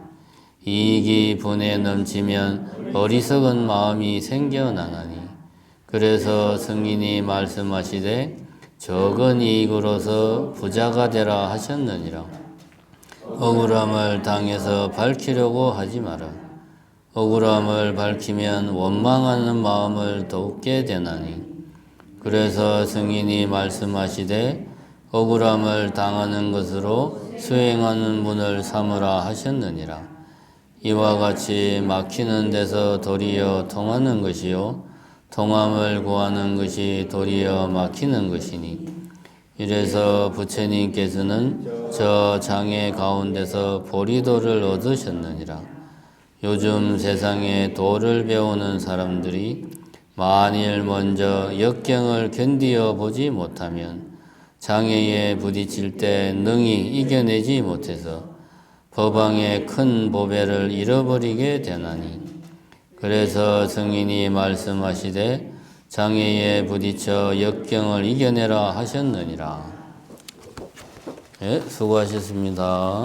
이익이 분에 넘치면 어리석은 마음이 생겨나나니 그래서 승인이 말씀하시되 적은 이익으로서 부자가 되라 하셨느니라. 억울함을 당해서 밝히려고 하지 마라. 억울함을 밝히면 원망하는 마음을 돕게 되나니 그래서 승인이 말씀하시되 억울함을 당하는 것으로 수행하는 문을 삼으라 하셨느니라. 이와 같이 막히는 데서 도리어 통하는 것이요 통함을 구하는 것이 도리어 막히는 것이니 이래서 부처님께서는 저 장애 가운데서 보리도를 얻으셨느니라. 요즘 세상에 도를 배우는 사람들이 만일 먼저 역경을 견디어 보지 못하면 장애에 부딪힐 때 능히 이겨내지 못해서 법왕의 큰 보배를 잃어버리게 되나니 그래서 승인이 말씀하시되 장애에 부딪혀 역경을 이겨내라 하셨느니라. 네, 수고하셨습니다.